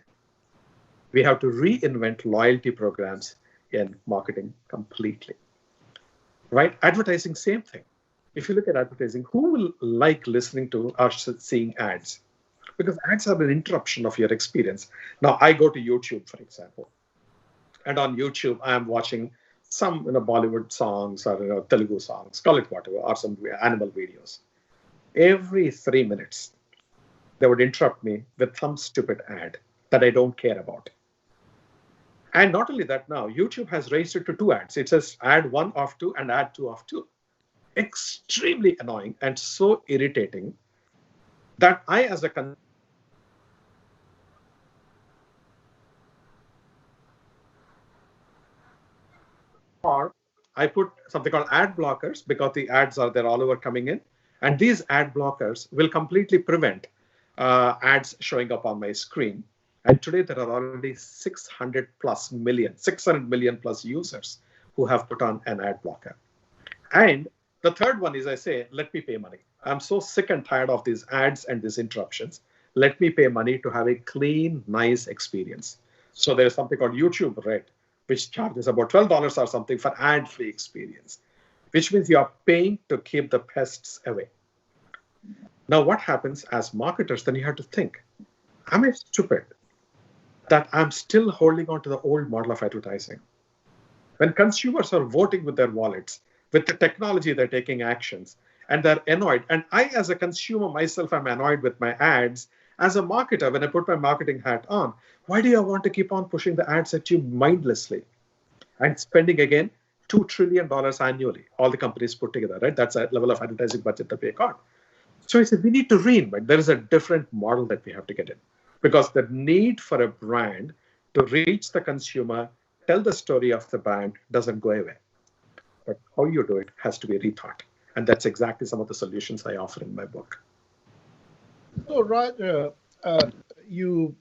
We have to reinvent loyalty programs in marketing completely. Right? Advertising, same thing. If you look at advertising, who will like listening to or seeing ads? Because ads are an interruption of your experience. Now, I go to YouTube, for example, and on YouTube, I am watching some Bollywood songs or Telugu songs, call it whatever, or some animal videos. Every 3 minutes, they would interrupt me with some stupid ad that I don't care about. And not only that, now YouTube has raised it to 2 ads. It says ad 1 of 2 and ad 2 of 2. Extremely annoying and so irritating that I, as a or I put something called ad blockers because the ads are there all over coming in. And these ad blockers will completely prevent ads showing up on my screen. And today there are already 600 million plus users who have put on an ad blocker. And the third one is I say, let me pay money. I'm so sick and tired of these ads and these interruptions. Let me pay money to have a clean, nice experience. So there's something called YouTube Red, which charges about $12 or something for ad-free experience, which means you are paying to keep the pests away. Now, what happens as marketers, then you have to think, am I stupid that I'm still holding on to the old model of advertising? When consumers are voting with their wallets, with the technology, they're taking actions, and they're annoyed. And I, as a consumer myself, am annoyed with my ads. As a marketer, when I put my marketing hat on, why do I want to keep on pushing the ads at you mindlessly? And spending, again, $2 trillion annually, all the companies put together, right? That's a level of advertising budget that we got. So I said, we need to reinvent. There is a different model that we have to get in. Because the need for a brand to reach the consumer, tell the story of the brand, doesn't go away. But how you do it has to be rethought. And that's exactly some of the solutions I offer in my book. So, Raja, you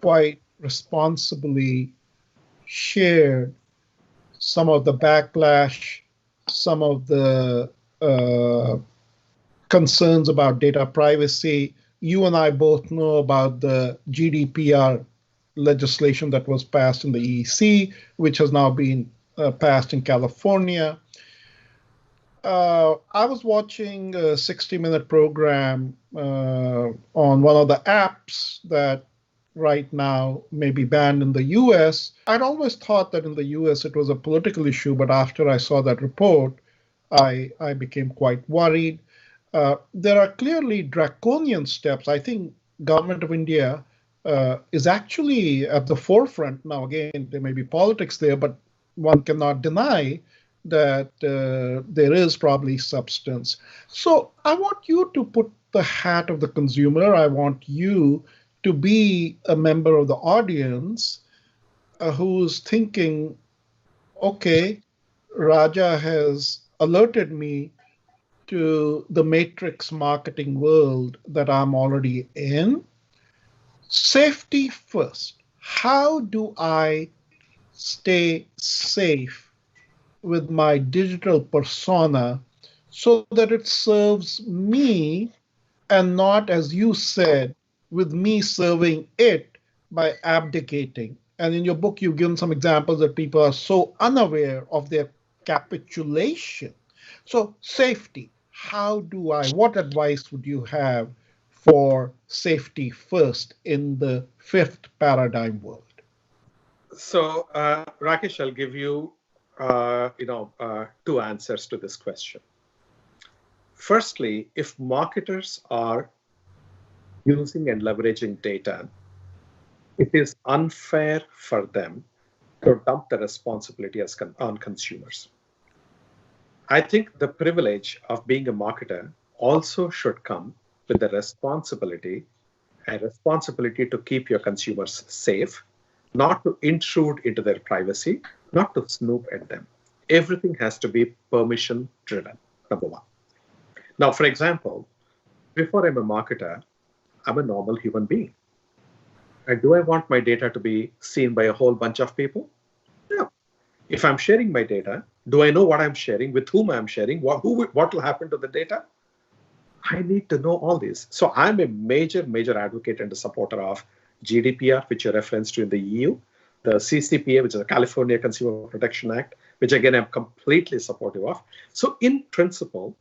quite responsibly shared some of the backlash, some of the concerns about data privacy. You and I both know about the GDPR legislation that was passed in the EC, which has now been passed in California. I was watching a 60-minute program on one of the apps that right now may be banned in the US. I'd always thought that in the US it was a political issue, but after I saw that report, I became quite worried. There are clearly draconian steps. I think government of India is actually at the forefront. Now, again, there may be politics there, but one cannot deny that there is probably substance. So I want you to put the hat of the consumer. I want you to be a member of the audience who's thinking, okay, Raja has alerted me to the matrix marketing world that I'm already in. Safety first. How do I stay safe with my digital persona so that it serves me and not, as you said, with me serving it by abdicating? And in your book, you've given some examples that people are so unaware of their capitulation. So safety, what advice would you have for safety first in the fifth paradigm world? So, Rakesh, I'll give you, two answers to this question. Firstly, if marketers are using and leveraging data, it is unfair for them to dump the responsibility on consumers. I think the privilege of being a marketer also should come with the responsibility to keep your consumers safe, not to intrude into their privacy, not to snoop at them. Everything has to be permission driven, number one. Now, for example, before I'm a marketer, I'm a normal human being. And do I want my data to be seen by a whole bunch of people? No. If I'm sharing my data, do I know what I'm sharing, with whom I'm sharing, what will happen to the data? I need to know all this. So I'm a major advocate and a supporter of GDPR, which you referenced to in the EU, the CCPA, which is the California Consumer Protection Act, which again, I'm completely supportive of. So in principle,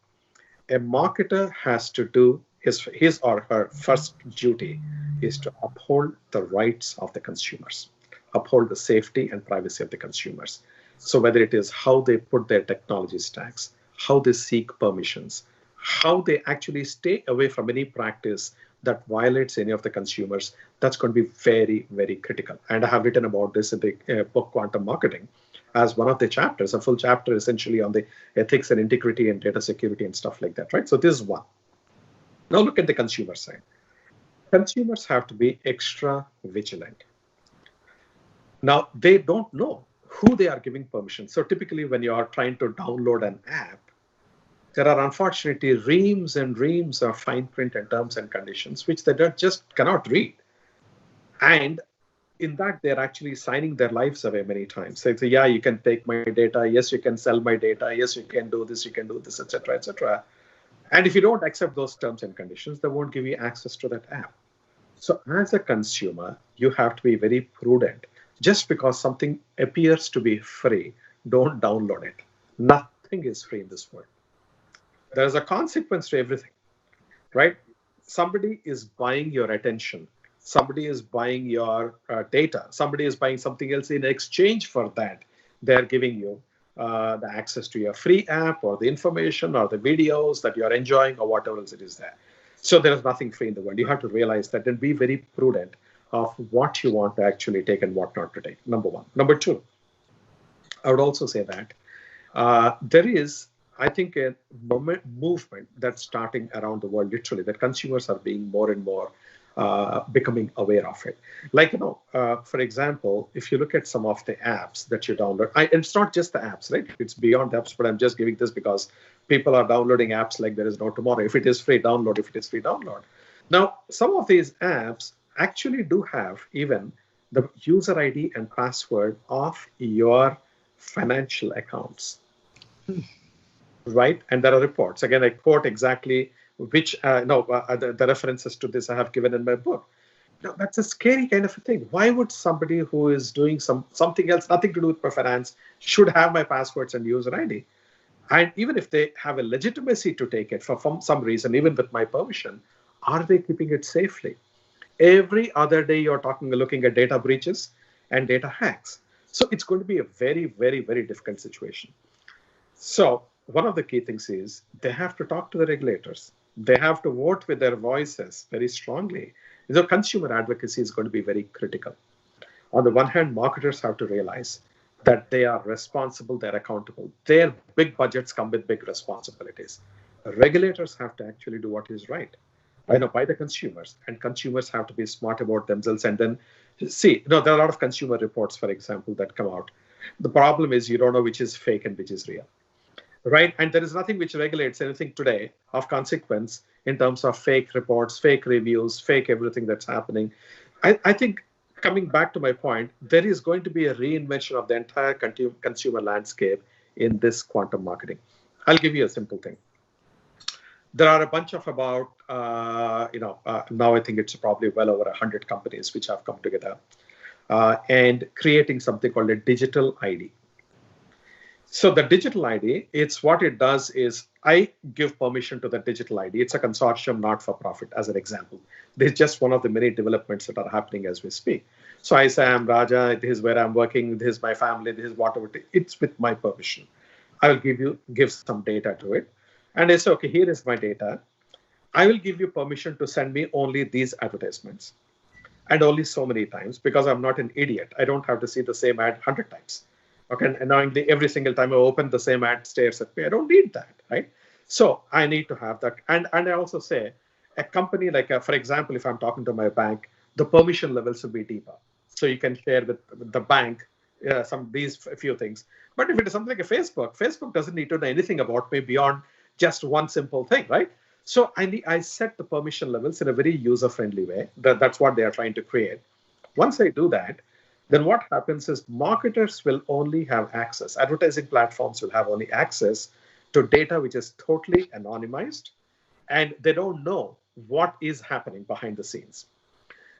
a marketer has to do his or her first duty is to uphold the rights of the consumers, uphold the safety and privacy of the consumers. So whether it is how they put their technology stacks, how they seek permissions, how they actually stay away from any practice that violates any of the consumers, that's going to be very, very critical. And I have written about this in the book Quantum Marketing as one of the chapters, a full chapter essentially on the ethics and integrity and data security and stuff like that, right? So this is one. Now look at the consumer side. Consumers have to be extra vigilant. Now, they don't know who they are giving permission. So typically when you are trying to download an app, there are unfortunately reams and reams of fine print and terms and conditions, which they just cannot read. And in that, they're actually signing their lives away many times. They say, yeah, you can take my data. Yes, you can sell my data. Yes, you can do this, etc., etc. And if you don't accept those terms and conditions, they won't give you access to that app. So as a consumer, you have to be very prudent. Just because something appears to be free, don't download it. Nothing is free in this world. There's a consequence to everything, right? Somebody is buying your attention. Somebody is buying your data. Somebody is buying something else in exchange for that. They're giving you the access to your free app or the information or the videos that you're enjoying or whatever else it is there. So there's nothing free in the world. You have to realize that and be very prudent of what you want to actually take and what not to take, number one. Number two, I would also say that there is, I think, a movement that's starting around the world, literally, that consumers are being more and more becoming aware of it. Like, for example, if you look at some of the apps that you download, and it's not just the apps, right? It's beyond apps, but I'm just giving this because people are downloading apps like there is no tomorrow. If it is free, download. If it is free, download. Now, some of these apps actually do have even the user ID and password of your financial accounts. Right? And there are reports. Again, I quote exactly which, the references to this I have given in my book. Now, that's a scary kind of a thing. Why would somebody who is doing something else, nothing to do with my finance, should have my passwords and user ID? And even if they have a legitimacy to take it for some reason, even with my permission, are they keeping it safely? Every other day, you're looking at data breaches and data hacks. So it's going to be a very, very, very difficult situation. So one of the key things is they have to talk to the regulators. They have to vote with their voices very strongly. So consumer advocacy is going to be very critical. On the one hand, marketers have to realize that they are responsible, they're accountable. Their big budgets come with big responsibilities. Regulators have to actually do what is right, by the consumers, and consumers have to be smart about themselves. And then see, there are a lot of consumer reports, for example, that come out. The problem is you don't know which is fake and which is real. Right? And there is nothing which regulates anything today of consequence in terms of fake reports, fake reviews, fake everything that's happening. I think, coming back to my point, there is going to be a reinvention of the entire consumer landscape in this quantum marketing. I'll give you a simple thing. There are a bunch of about, now I think it's probably well over 100 companies which have come together and creating something called a digital ID. So the digital ID, it's what it does is I give permission to the digital ID. It's a consortium, not for profit, as an example. This is just one of the many developments that are happening as we speak. So I say, I'm Raja, this is where I'm working, this is my family, this is whatever. It's with my permission. I will give some data to it. And I say, okay, here is my data. I will give you permission to send me only these advertisements and only so many times, because I'm not an idiot. I don't have to see the same ad 100 times. Okay, and knowingly every single time I open the same ad stares at me. I don't need that, right? So I need to have that. And I also say a company like, for example, if I'm talking to my bank, the permission levels will be deeper. So you can share with the bank these few things. But if it is something like a Facebook doesn't need to know anything about me beyond just one simple thing, right? So I set the permission levels in a very user-friendly way. That's what they are trying to create. Once I do that, then what happens is marketers will only have access. Advertising platforms will have only access to data which is totally anonymized, and they don't know what is happening behind the scenes.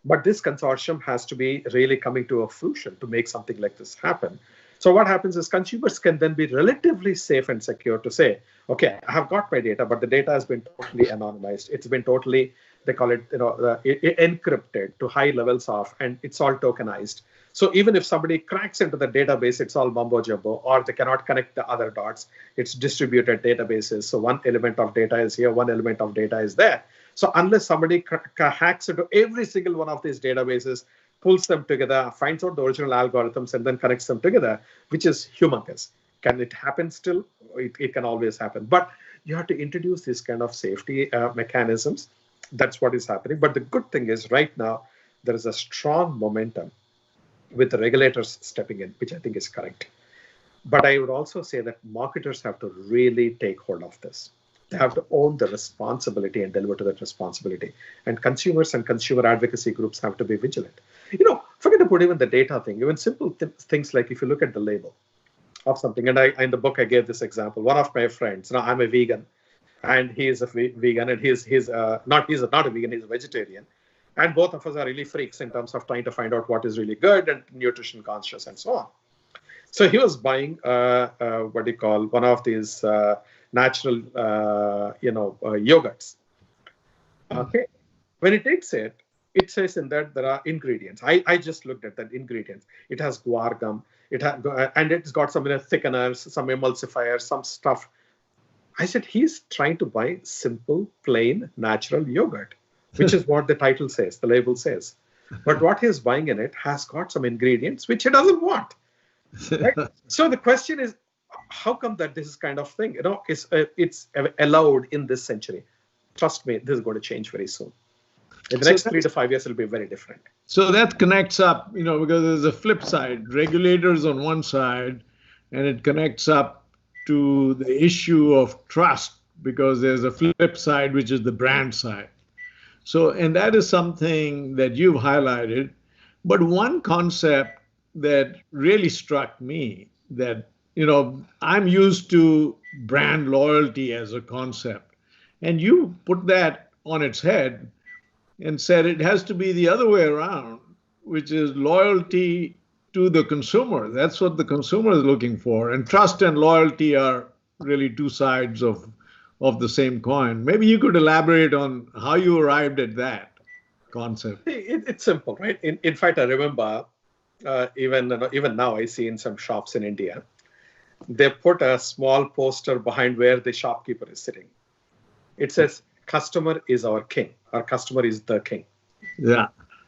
But this consortium has to be really coming to a fruition to make something like this happen. So what happens is consumers can then be relatively safe and secure to say, okay, I have got my data, but the data has been totally anonymized. It's been totally, they call it, encrypted to high levels of, and it's all tokenized. So even if somebody cracks into the database, it's all mumbo jumbo, or they cannot connect the other dots. It's distributed databases. So one element of data is here, one element of data is there. So unless somebody hacks into every single one of these databases, pulls them together, finds out the original algorithms, and then connects them together, which is humongous. Can it happen still? It can always happen. But you have to introduce these kind of safety mechanisms. That's what is happening. But the good thing is right now, there is a strong momentum with the regulators stepping in, which I think is correct. But I would also say that marketers have to really take hold of this. They have to own the responsibility and deliver to that responsibility. And consumers and consumer advocacy groups have to be vigilant. Forget to put even the data thing, even simple things like if you look at the label of something, and in the book I gave this example. One of my friends, I'm a vegan, and he is a vegan, and he's not a vegan, he's a vegetarian. And both of us are really freaks in terms of trying to find out what is really good and nutrition conscious and so on. So he was buying one of these natural yogurts. Okay, when he takes it, it says in that there are ingredients. I just looked at that ingredients. It has guar gum. And it's got some thickeners, some emulsifiers, some stuff. I said, he's trying to buy simple, plain, natural yogurt, which is what the title says, the label says. But what he's buying in it has got some ingredients which he doesn't want. Right? So the question is, how come that this is kind of thing, it's allowed in this century? Trust me, this is going to change very soon. In the next 3 to 5 years, it'll be very different. So that connects up, because there's a flip side, regulators on one side, and it connects up to the issue of trust, because there's a flip side, which is the brand side. So, and that is something that you've highlighted. But one concept that really struck me that, I'm used to brand loyalty as a concept. And you put that on its head and said it has to be the other way around, which is loyalty to the consumer. That's what the consumer is looking for. And trust and loyalty are really two sides of the same coin. Maybe you could elaborate on how you arrived at that concept. It's simple, right? In fact, I remember even now I see in some shops in India, they put a small poster behind where the shopkeeper is sitting. It says, customer is our king. Our customer is the king. Yeah.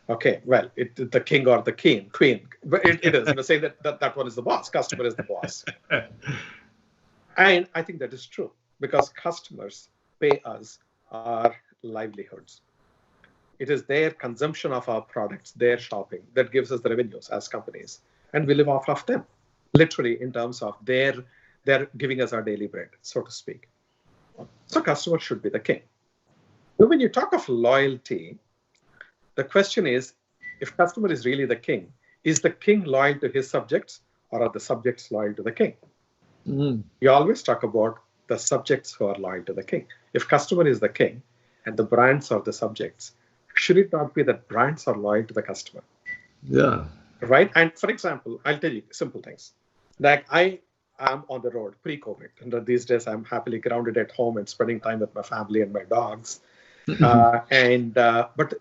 Okay, well, the king or the queen. But it is. Say that one is the boss. Customer is the boss. And I think that is true, because customers pay us our livelihoods. It is their consumption of our products, their shopping, that gives us the revenues as companies. And we live off of them, literally, in terms of they're giving us our daily bread, so to speak. So customers should be the king. But when you talk of loyalty, the question is, if customer is really the king, is the king loyal to his subjects, or are the subjects loyal to the king? Mm-hmm. You always talk about the subjects who are loyal to the king. If customer is the king and the brands are the subjects, should it not be that brands are loyal to the customer? Yeah. Right? And for example, I'll tell you simple things. Like I I'm on the road pre-COVID. And these days, I'm happily grounded at home and spending time with my family and my dogs. But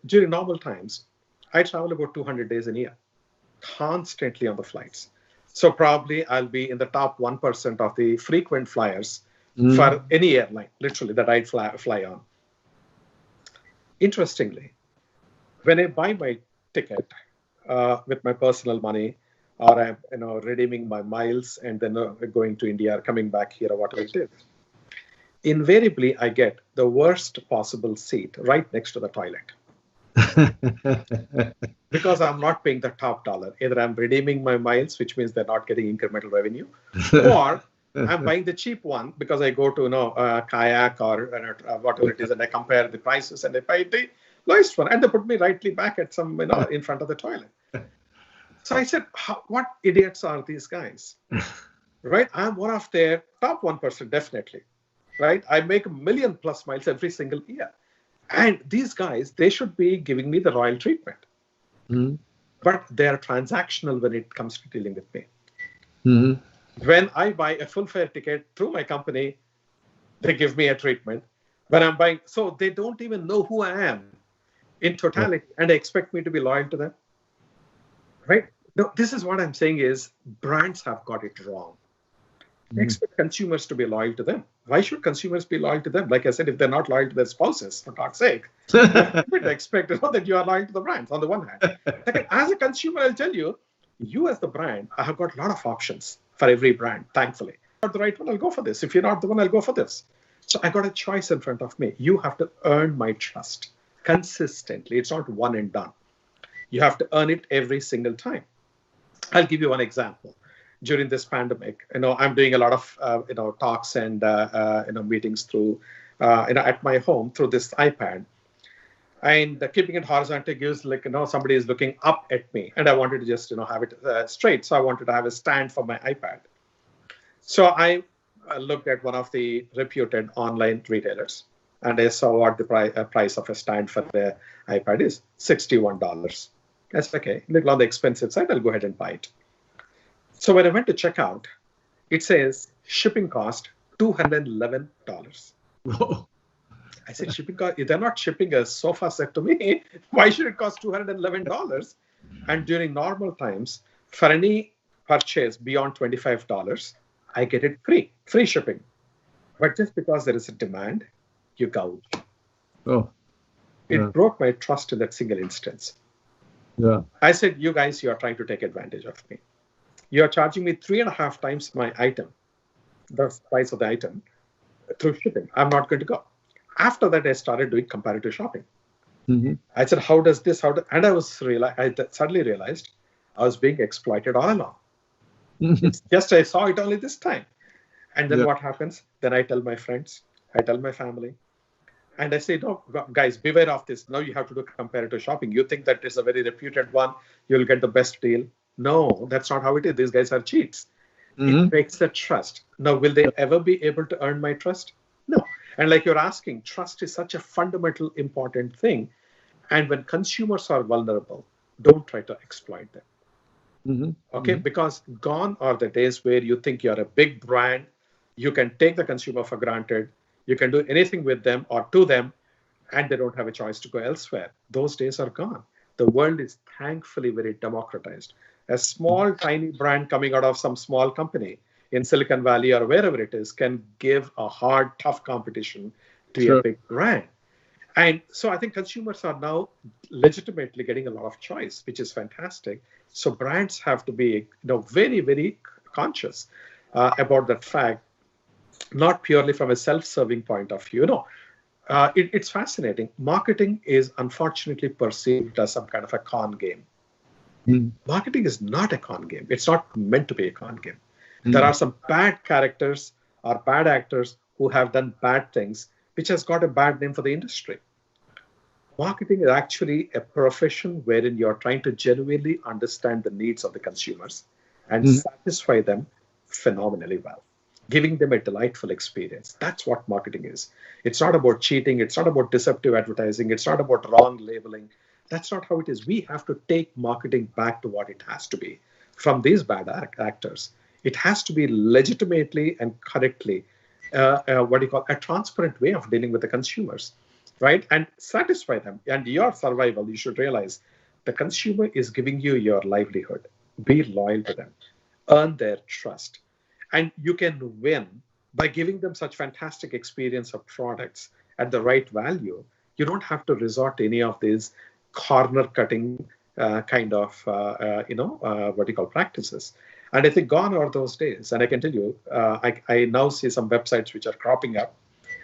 during normal times, I travel about 200 days in a year, constantly on the flights. So probably I'll be in the top 1% of the frequent flyers for any airline, literally, that I fly on. Interestingly, when I buy my ticket with my personal money, or I'm redeeming my miles and then going to India or coming back here or whatever it is, invariably I get the worst possible seat right next to the toilet. Because I'm not paying the top dollar. Either I'm redeeming my miles, which means they're not getting incremental revenue, or I'm buying the cheap one because I go to IAAC or whatever it is, and I compare the prices and I buy the lowest one, and they put me rightly back at some in front of the toilet. So I said, what idiots are these guys? Right? I'm one of their top 1%, definitely. Right? I make 1 million plus miles every single year. And these guys, they should be giving me the royal treatment. But they're transactional when it comes to dealing with me. When I buy a full fare ticket through my company, they give me a treatment. When I'm buying, so they don't even know who I am in totality, and they expect me to be loyal to them. Right? No, this is what I'm saying is brands have got it wrong. They expect consumers to be loyal to them. Why should consumers be loyal to them? Like I said, if they're not loyal to their spouses, for God's sake, they expect that you are loyal to the brands on the one hand. Second, as a consumer, I'll tell you, you as the brand, I have got a lot of options for every brand, thankfully. If you're not the right one, I'll go for this. If you're not the one, I'll go for this. So I got a choice in front of me. You have to earn my trust consistently. It's not one and done. You have to earn it every single time. I'll give you one example. During this pandemic, I'm doing a lot of talks and meetings through at my home through this iPad, and keeping it horizontal gives somebody is looking up at me, and I wanted to just have it straight. So I wanted to have a stand for my iPad. So I looked at one of the reputed online retailers, and I saw what the price of a stand for the iPad is, $61. I said, okay, a little on the expensive side, I'll go ahead and buy it. So when I went to check out, it says shipping cost $211. Whoa. I said, shipping cost, if they're not shipping a sofa set to me, why should it cost $211? And during normal times, for any purchase beyond $25, I get it free shipping. But just because there is a demand, you gouge. Oh. It broke my trust in that single instance. Yeah. I said, you guys, you are trying to take advantage of me. You are charging me 3.5 times my item, the price of the item, through shipping. I'm not going to go. After that, I started doing comparative shopping. I said, how does this, and I suddenly realized I was being exploited all along. It's just I saw it only this time. And then what happens? Then I tell my friends, I tell my family, and I say, no, guys, beware of this. Now you have to do comparative shopping. You think that is a very reputed one, you'll get the best deal. No, that's not how it is. These guys are cheats. It breaks the trust. Now, will they ever be able to earn my trust? No. And like you're asking, trust is such a fundamental, important thing. And when consumers are vulnerable, don't try to exploit them. Okay? Because gone are the days where you think you're a big brand, you can take the consumer for granted, you can do anything with them or to them, and they don't have a choice to go elsewhere. Those days are gone. The world is thankfully very democratized. A small, tiny brand coming out of some small company in Silicon Valley or wherever it is can give a hard, tough competition to a big brand. And so I think consumers are now legitimately getting a lot of choice, which is fantastic. So brands have to be very, very conscious about that fact, not purely from a self-serving point of view. It's fascinating. Marketing is unfortunately perceived as some kind of a con game. Marketing is not a con game. It's not meant to be a con game. There are some bad characters or bad actors who have done bad things, which has got a bad name for the industry. Marketing is actually a profession wherein you're trying to genuinely understand the needs of the consumers and satisfy them phenomenally well, giving them a delightful experience. That's what marketing is. It's not about cheating. It's not about deceptive advertising. It's not about wrong labeling. That's not how it is. We have to take marketing back to what it has to be from these bad actors. It has to be legitimately and correctly, a transparent way of dealing with the consumers, right? And satisfy them. And your survival, you should realize the consumer is giving you your livelihood. Be loyal to them, earn their trust. And you can win by giving them such fantastic experience of products at the right value. You don't have to resort to any of these corner cutting practices. And I think gone are those days. And I can tell you, I now see some websites which are cropping up,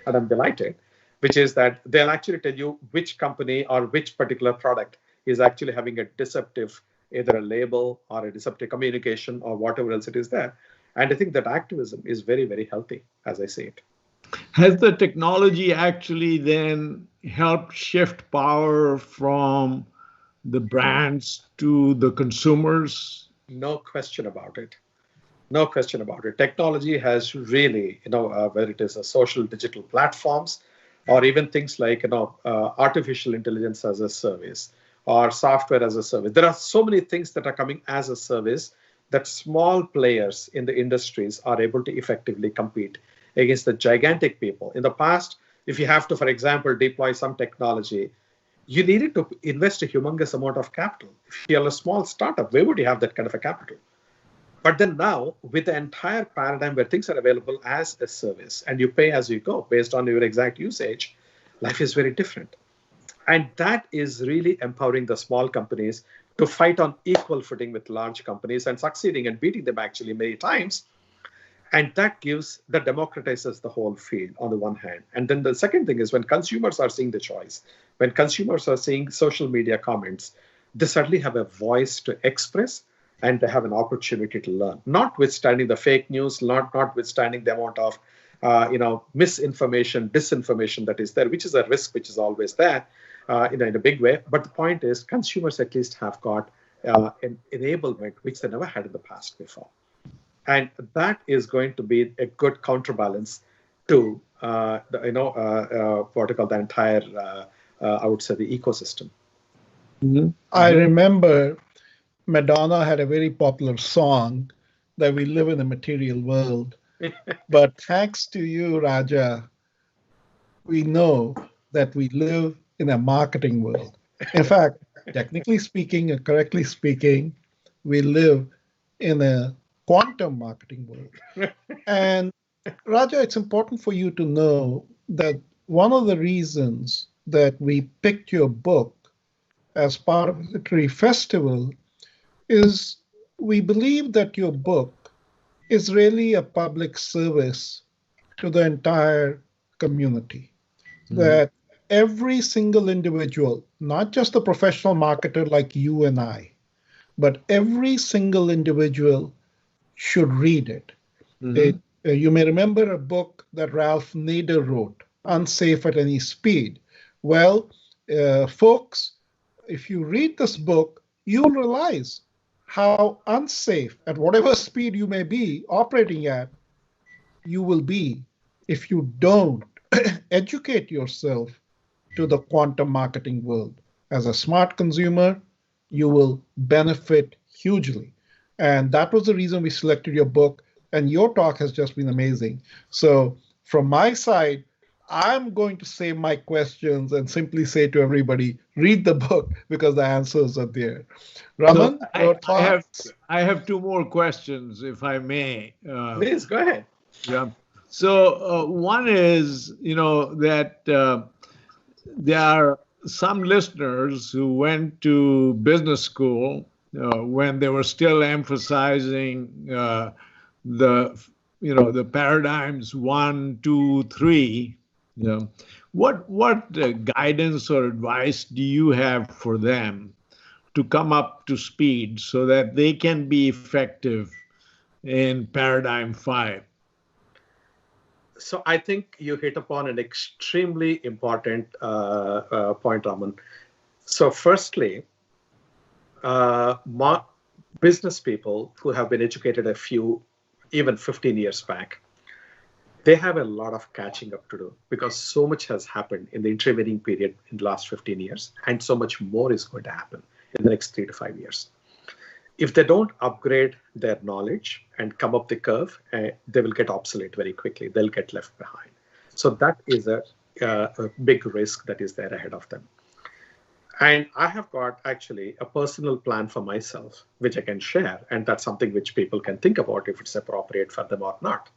and I'm delighted, which is that they'll actually tell you which company or which particular product is actually having a deceptive, either a label or a deceptive communication or whatever else it is there. And I think that activism is very, very healthy, as I see it. Has the technology actually then helped shift power from the brands to the consumers? No question about it. No question about it. Technology has really, whether it is a social digital platforms or even things like, artificial intelligence as a service or software as a service. There are so many things that are coming as a service that small players in the industries are able to effectively compete against the gigantic people. In the past, if you have to, for example, deploy some technology, you needed to invest a humongous amount of capital. If you're a small startup, where would you have that kind of a capital? But then now, with the entire paradigm where things are available as a service and you pay as you go based on your exact usage, life is very different. And that is really empowering the small companies to fight on equal footing with large companies and succeeding and beating them actually many times. And that democratizes the whole field on the one hand. And then the second thing is when consumers are seeing the choice, when consumers are seeing social media comments, they suddenly have a voice to express and they have an opportunity to learn, notwithstanding the fake news, notwithstanding the amount of misinformation, disinformation that is there, which is a risk which is always there in a big way. But the point is consumers at least have got an enablement which they never had in the past before. And that is going to be a good counterbalance to the entire, I would say, the ecosystem. Mm-hmm. I remember Madonna had a very popular song that we live in a material world. But thanks to you, Raja, we know that we live in a marketing world. In fact, technically speaking and correctly speaking, we live in a quantum marketing world. And Raja, it's important for you to know that one of the reasons that we picked your book as part of the literary festival is we believe that your book is really a public service to the entire community. Mm-hmm. That every single individual, not just the professional marketer like you and I, but every single individual should read it. Mm-hmm. You may remember a book that Ralph Nader wrote, Unsafe at Any Speed. Well, folks, if you read this book, you'll realize how unsafe at whatever speed you may be operating at, you will be if you don't educate yourself to the quantum marketing world. As a smart consumer, you will benefit hugely. And that was the reason we selected your book. And your talk has just been amazing. So from my side, I'm going to save my questions and simply say to everybody, read the book because the answers are there. Raman, your thoughts? I have two more questions, if I may. Please, go ahead. Yeah. So one is, that there are some listeners who went to business school when they were still emphasizing the paradigms 1, 2, 3. What guidance or advice do you have for them to come up to speed so that they can be effective in paradigm 5? So I think you hit upon an extremely important point, Raman. So firstly, business people who have been educated even 15 years back, they have a lot of catching up to do because so much has happened in the intervening period in the last 15 years, and so much more is going to happen in the next 3 to 5 years. if they don't upgrade their knowledge and come up the curve, they will get obsolete very quickly. They'll get left behind. So that is a big risk that is there ahead of them. And I have got actually a personal plan for myself, which I can share. And that's something which people can think about if it's appropriate for them or not.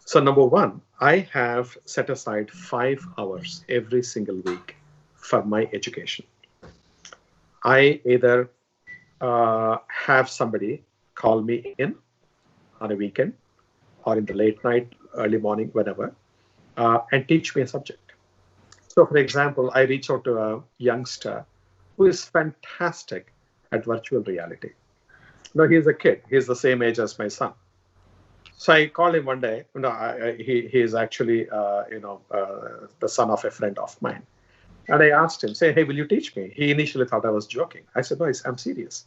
So number one, I have set aside 5 hours every single week for my education. I either have somebody call me in on a weekend or in the late night, early morning, whenever, and teach me a subject. So, for example, I reach out to a youngster who is fantastic at virtual reality. Now, he's a kid. He's the same age as my son. So I called him one day. He is actually, the son of a friend of mine. And I asked him, say, hey, will you teach me? He initially thought I was joking. I said, no, I'm serious.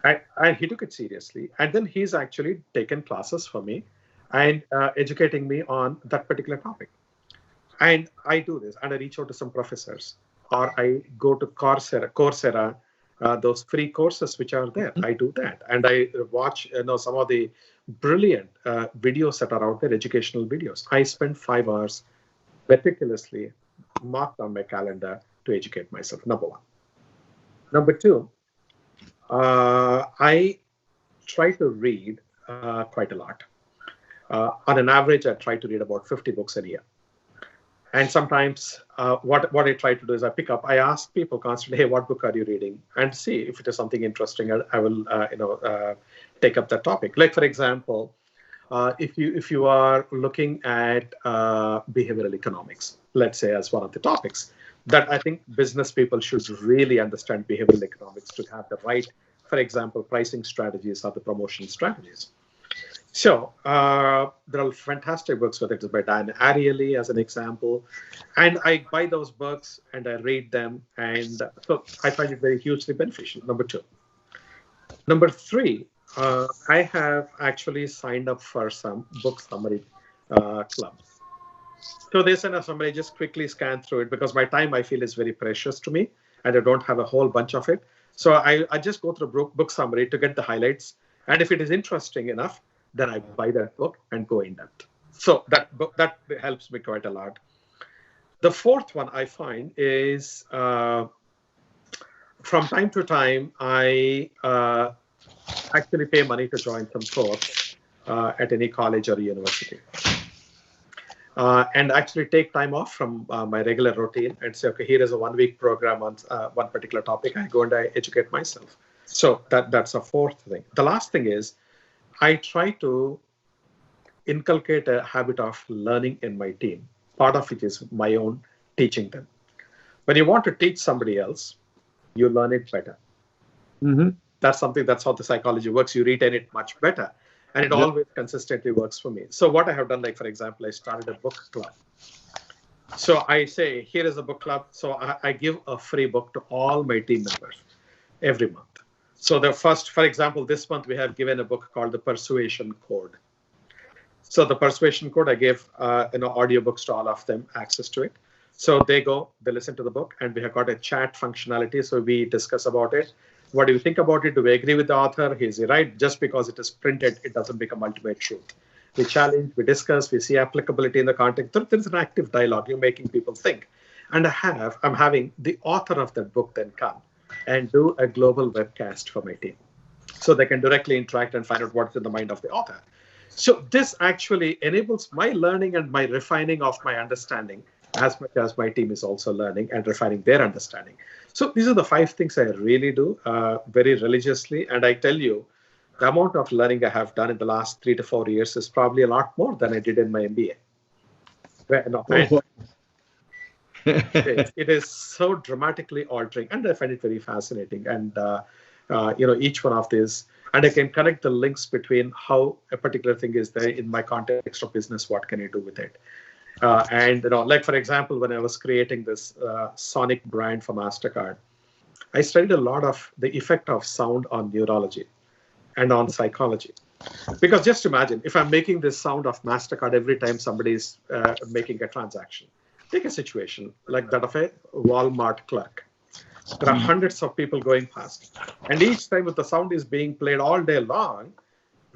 And he took it seriously. And then he's actually taken classes for me and educating me on that particular topic. And I do this, and I reach out to some professors, or I go to Coursera, those free courses which are there. I do that, and I watch some of the brilliant videos that are out there, educational videos. I spend 5 hours meticulously marked on my calendar to educate myself. Number one. Number two, I try to read quite a lot. On an average, I try to read about 50 books a year. And sometimes what I try to do is I ask people constantly, hey, what book are you reading? And see if it is something interesting, I will take up that topic. Like, for example, if you are looking at behavioral economics, let's say, as one of the topics, that I think business people should really understand behavioral economics to have the right, for example, pricing strategies or the promotion strategies. So there are fantastic books, whether it is by Dan Ariely as an example, and I buy those books and I read them, and so I find it very hugely beneficial. Number two. Number three, I have actually signed up for some book summary clubs. So they send a summary, just quickly scan through it, because my time, I feel, is very precious to me, and I don't have a whole bunch of it. So I just go through book summary to get the highlights, and if it is interesting enough, then I buy that book and go in depth. So that helps me quite a lot. The fourth one I find is from time to time, I actually pay money to join some course at any college or university. And actually take time off from my regular routine and say, okay, here is a 1-week program on one particular topic. I go and I educate myself. So that's a fourth thing. The last thing is, I try to inculcate a habit of learning in my team. Part of it is my own teaching them. When you want to teach somebody else, you learn it better. Mm-hmm. That's how the psychology works. You retain it much better. And it always consistently works for me. So what I have done, like, for example, I started a book club. So I say, here is a book club. So I give a free book to all my team members every month. So the first, for example, this month we have given a book called the Persuasion Code. So the Persuasion Code, I gave audiobooks to all of them, access to it. So they listen to the book, and we have got a chat functionality. So we discuss about it. What do you think about it? Do we agree with the author? Is he right? Just because it is printed, it doesn't become ultimate truth. We challenge, we discuss, we see applicability in the context. There's an active dialogue. You're making people think. And I'm having the author of that book then come and do a global webcast for my team, so they can directly interact and find out what's in the mind of the author. So this actually enables my learning and my refining of my understanding, as much as my team is also learning and refining their understanding. So these are the 5 things I really do very religiously. And I tell you, the amount of learning I have done in the last 3 to 4 years is probably a lot more than I did in my MBA. It is so dramatically altering, and I find it very fascinating. And each one of these, and I can connect the links between how a particular thing is there in my context of business. What can you do with it? Like, for example, when I was creating this Sonic brand for MasterCard, I studied a lot of the effect of sound on neurology and on psychology. Because just imagine, if I'm making this sound of MasterCard every time somebody is making a transaction. Take a situation like that of a Walmart clerk. There are hundreds of people going past. And each time if the sound is being played all day long,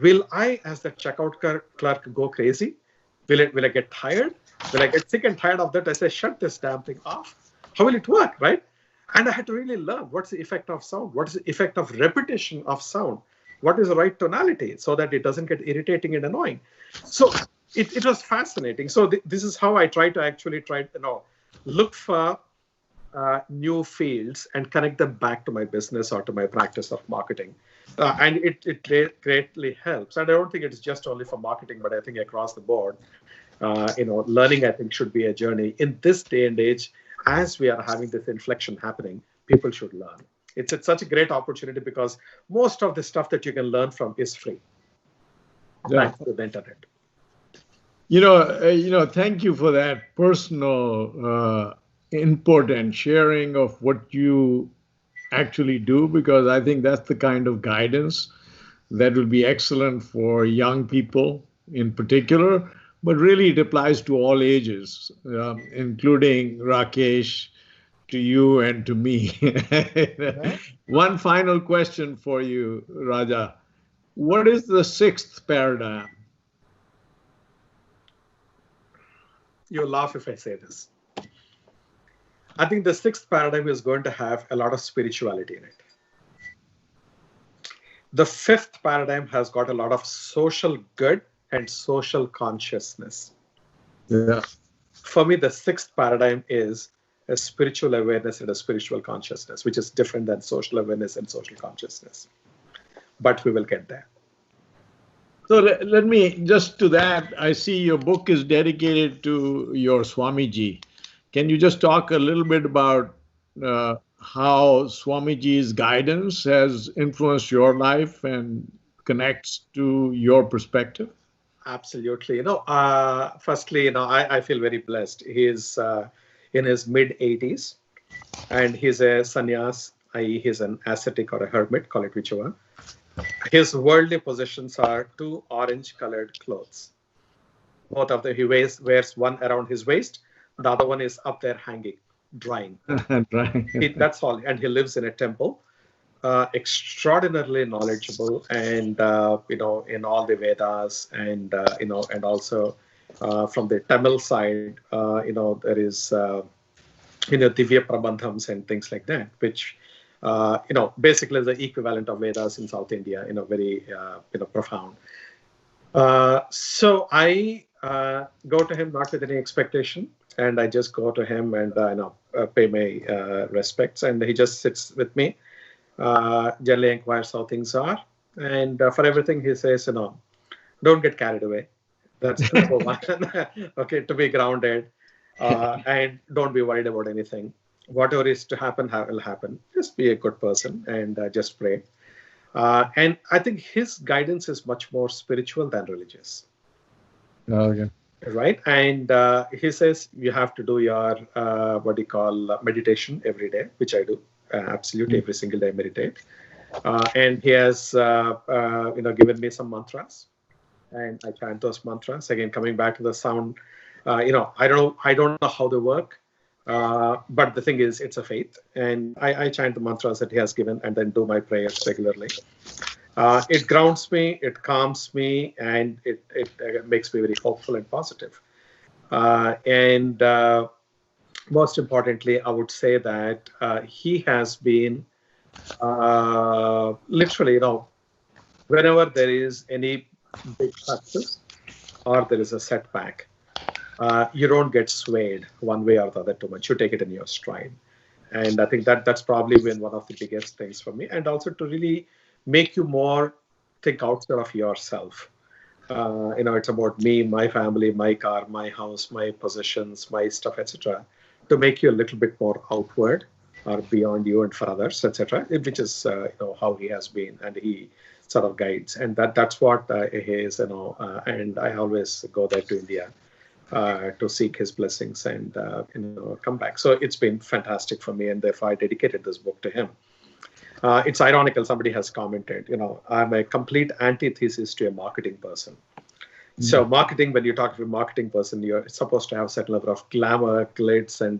will I, as the checkout clerk, go crazy? Will I get tired? Will I get sick and tired of that? I say, shut this damn thing off. How will it work, right? And I had to really learn what's the effect of sound? What is the effect of repetition of sound? What is the right tonality so that it doesn't get irritating and annoying? So it was fascinating. So this is how I try to look for new fields and connect them back to my business or to my practice of marketing. And it greatly helps. And I don't think it's just only for marketing, but I think across the board, learning, I think, should be a journey. In this day and age, as we are having this inflection happening, people should learn. It's such a great opportunity because most of the stuff that you can learn from is free. Thanks to the internet. Thank you for that personal input and sharing of what you actually do, because I think that's the kind of guidance that will be excellent for young people in particular, but really it applies to all ages, including Rakesh, to you and to me. One final question for you, Raja. What is the sixth paradigm? You'll laugh if I say this. I think the sixth paradigm is going to have a lot of spirituality in it. The fifth paradigm has got a lot of social good and social consciousness. Yeah. For me, the sixth paradigm is a spiritual awareness and a spiritual consciousness, which is different than social awareness and social consciousness. But we will get there. So let me, just to that, I see your book is dedicated to your Swamiji. Can you just talk a little bit about how Swamiji's guidance has influenced your life and connects to your perspective? Absolutely. Firstly, I feel very blessed. He is in his mid-80s, and he's a sannyas, i.e. he's an ascetic or a hermit, call it whichever. His worldly possessions are two orange-colored clothes. Both of them, he wears one around his waist. The other one is up there hanging, drying. That's all. And he lives in a temple, extraordinarily knowledgeable, and in all the Vedas, and and also from the Tamil side, there is Divya Prabandhams and things like that, which basically the equivalent of Vedas in South India, very profound. So I go to him not with any expectation, and I just go to him and pay my respects, and he just sits with me, generally inquires how things are, and for everything he says, don't get carried away. That's number one. Okay, to be grounded, and don't be worried about anything. Whatever is to happen will happen. Just be a good person and just pray. And I think his guidance is much more spiritual than religious. Okay. Right. And he says you have to do your meditation every day, which I do. Absolutely, every single day I meditate. And he has given me some mantras, and I chant those mantras. Again, coming back to the sound, I don't know how they work. But the thing is, it's a faith, and I chant the mantras that he has given and then do my prayers regularly. It grounds me, it calms me, and it makes me very hopeful and positive. And most importantly, I would say that he has been literally, whenever there is any big success or there is a setback, you don't get swayed one way or the other too much. You take it in your stride. And I think that's probably been one of the biggest things for me. And also to really make you more think outside of yourself. It's about me, my family, my car, my house, my possessions, my stuff, etc. To make you a little bit more outward or beyond you and for others, etc. Which is how he has been, and he sort of guides. And that's what he is, and I always go there to India to seek his blessings and come back. So it's been fantastic for me, and therefore I dedicated this book to him. It's ironical, somebody has commented, I'm a complete antithesis to a marketing person. So marketing, when you talk to a marketing person, you're supposed to have a certain level of glamour, glitz, and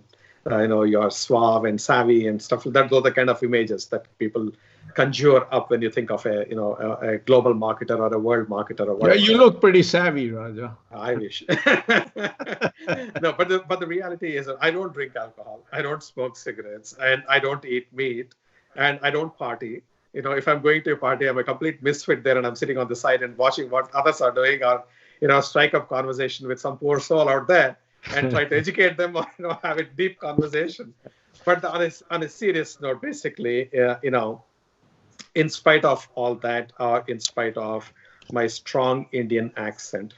you're suave and savvy and stuff like that. Those are the kind of images that people conjure up when you think of a global marketer or a world marketer or whatever. Yeah, you look pretty savvy, Raja. I wish. No, but the reality is that I don't drink alcohol, I don't smoke cigarettes, and I don't eat meat, and I don't party. If I'm going to a party, I'm a complete misfit there, and I'm sitting on the side and watching what others are doing, or strike up conversation with some poor soul out there and try to educate them or have a deep conversation. But on a serious note, basically, in spite of all that, or in spite of my strong Indian accent,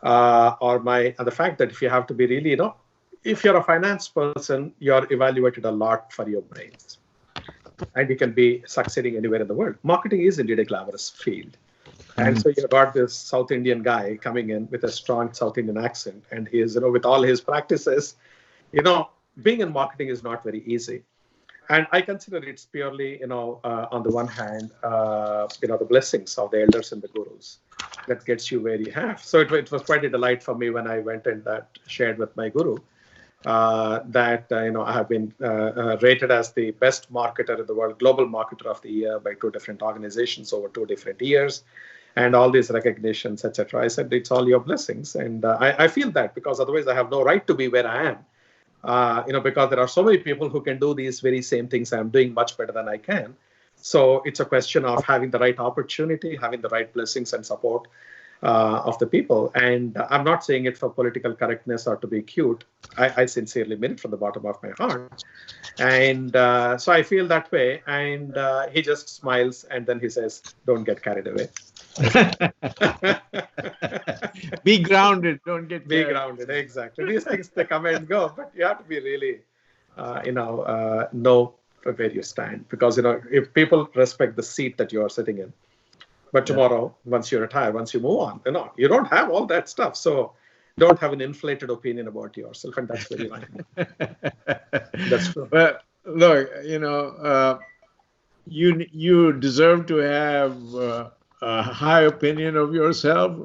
or the fact that if you have to be really, if you're a finance person, you're evaluated a lot for your brains, and you can be succeeding anywhere in the world. Marketing is indeed a glamorous field. And so you got this South Indian guy coming in with a strong South Indian accent, and he is, with all his practices, being in marketing is not very easy. And I consider it's purely, on the one hand, the blessings of the elders and the gurus that gets you where you have. So it was quite a delight for me when I went and shared with my guru that I have been rated as the best marketer in the world, global marketer of the year by 2 different organizations over 2 different years, and all these recognitions, etc. I said, it's all your blessings. And I feel that, because otherwise I have no right to be where I am. Because there are so many people who can do these very same things I'm doing much better than I can. So it's a question of having the right opportunity, having the right blessings and support of the people. And I'm not saying it for political correctness or to be cute. I sincerely mean it from the bottom of my heart. And so I feel that way. And he just smiles, and then he says, don't get carried away. Be grounded. Don't get Be grounded. Exactly. These things, they come and go, but you have to be really, know where you stand. Because, if people respect the seat that you are sitting in, but tomorrow, once you retire, once you move on, you don't have all that stuff. So don't have an inflated opinion about yourself. And that's very right. That's true. But look, you deserve to have a high opinion of yourself.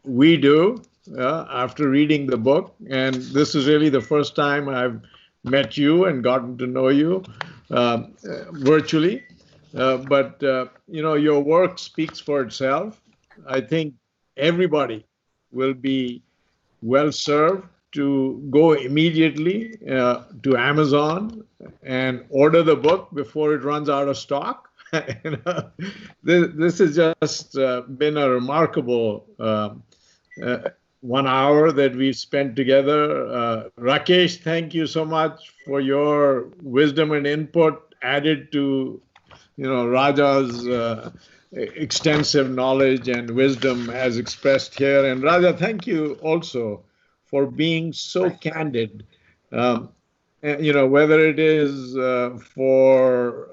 We do, after reading the book. And this is really the first time I've met you and gotten to know you virtually. But your work speaks for itself. I think everybody will be well served to go immediately to Amazon and order the book before it runs out of stock. This has just been a remarkable 1 hour that we've spent together. Rakesh, thank you so much for your wisdom and input added to Raja's extensive knowledge and wisdom as expressed here. And Raja, thank you also for being so candid. Whether it is for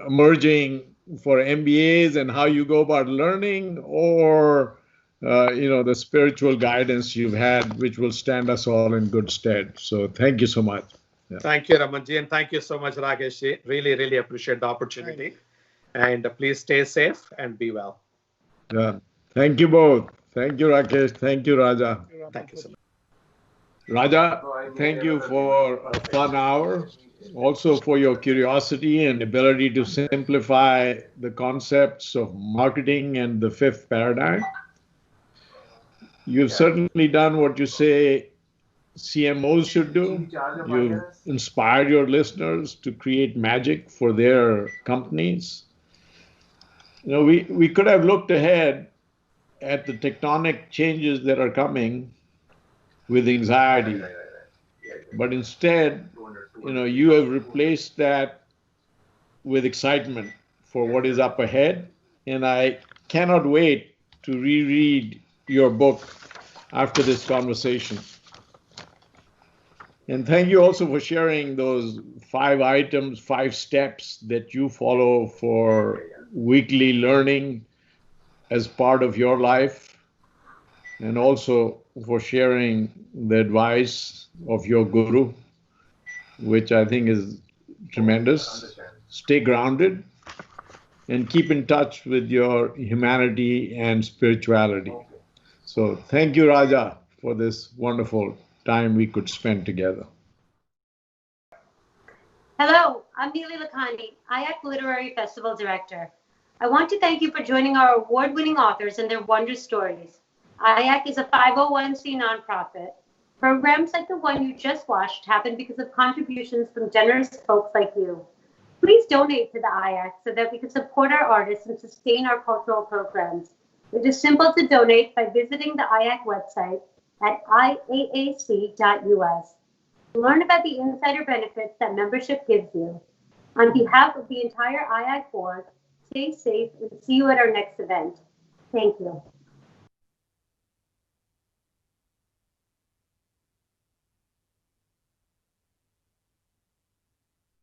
emerging for MBAs and how you go about learning, or the spiritual guidance you've had, which will stand us all in good stead. So thank you so much. Yeah. Thank you, Ramanji, and thank you so much, Rakesh. Really, really appreciate the opportunity. And please stay safe and be well. Yeah. Thank you both. Thank you, Rakesh. Thank you, Raja. Thank you so much. Raja, thank you for a fun hour. Also for your curiosity and ability to simplify the concepts of marketing and the 5th paradigm. You've certainly done what you say CMOs should do. You've inspired your listeners to create magic for their companies. We could have looked ahead at the tectonic changes that are coming with anxiety, but instead, you have replaced that with excitement for what is up ahead. And I cannot wait to reread your book after this conversation. And thank you also for sharing those 5 items, 5 steps that you follow for weekly learning as part of your life, and also for sharing the advice of your guru, which I think is tremendous. Stay grounded and keep in touch with your humanity and spirituality. So thank you, Raja, for this wonderful time we could spend together. Hello, I'm Neely Lakhani, IAAC Literary Festival Director. I want to thank you for joining our award-winning authors and their wondrous stories. IAAC is a 501c nonprofit. Programs like the one you just watched happen because of contributions from generous folks like you. Please donate to the IAAC so that we can support our artists and sustain our cultural programs. It is simple to donate by visiting the IAAC website at iaac.us. Learn about the insider benefits that membership gives you. On behalf of the entire IAAC board, stay safe and see you at our next event. Thank you.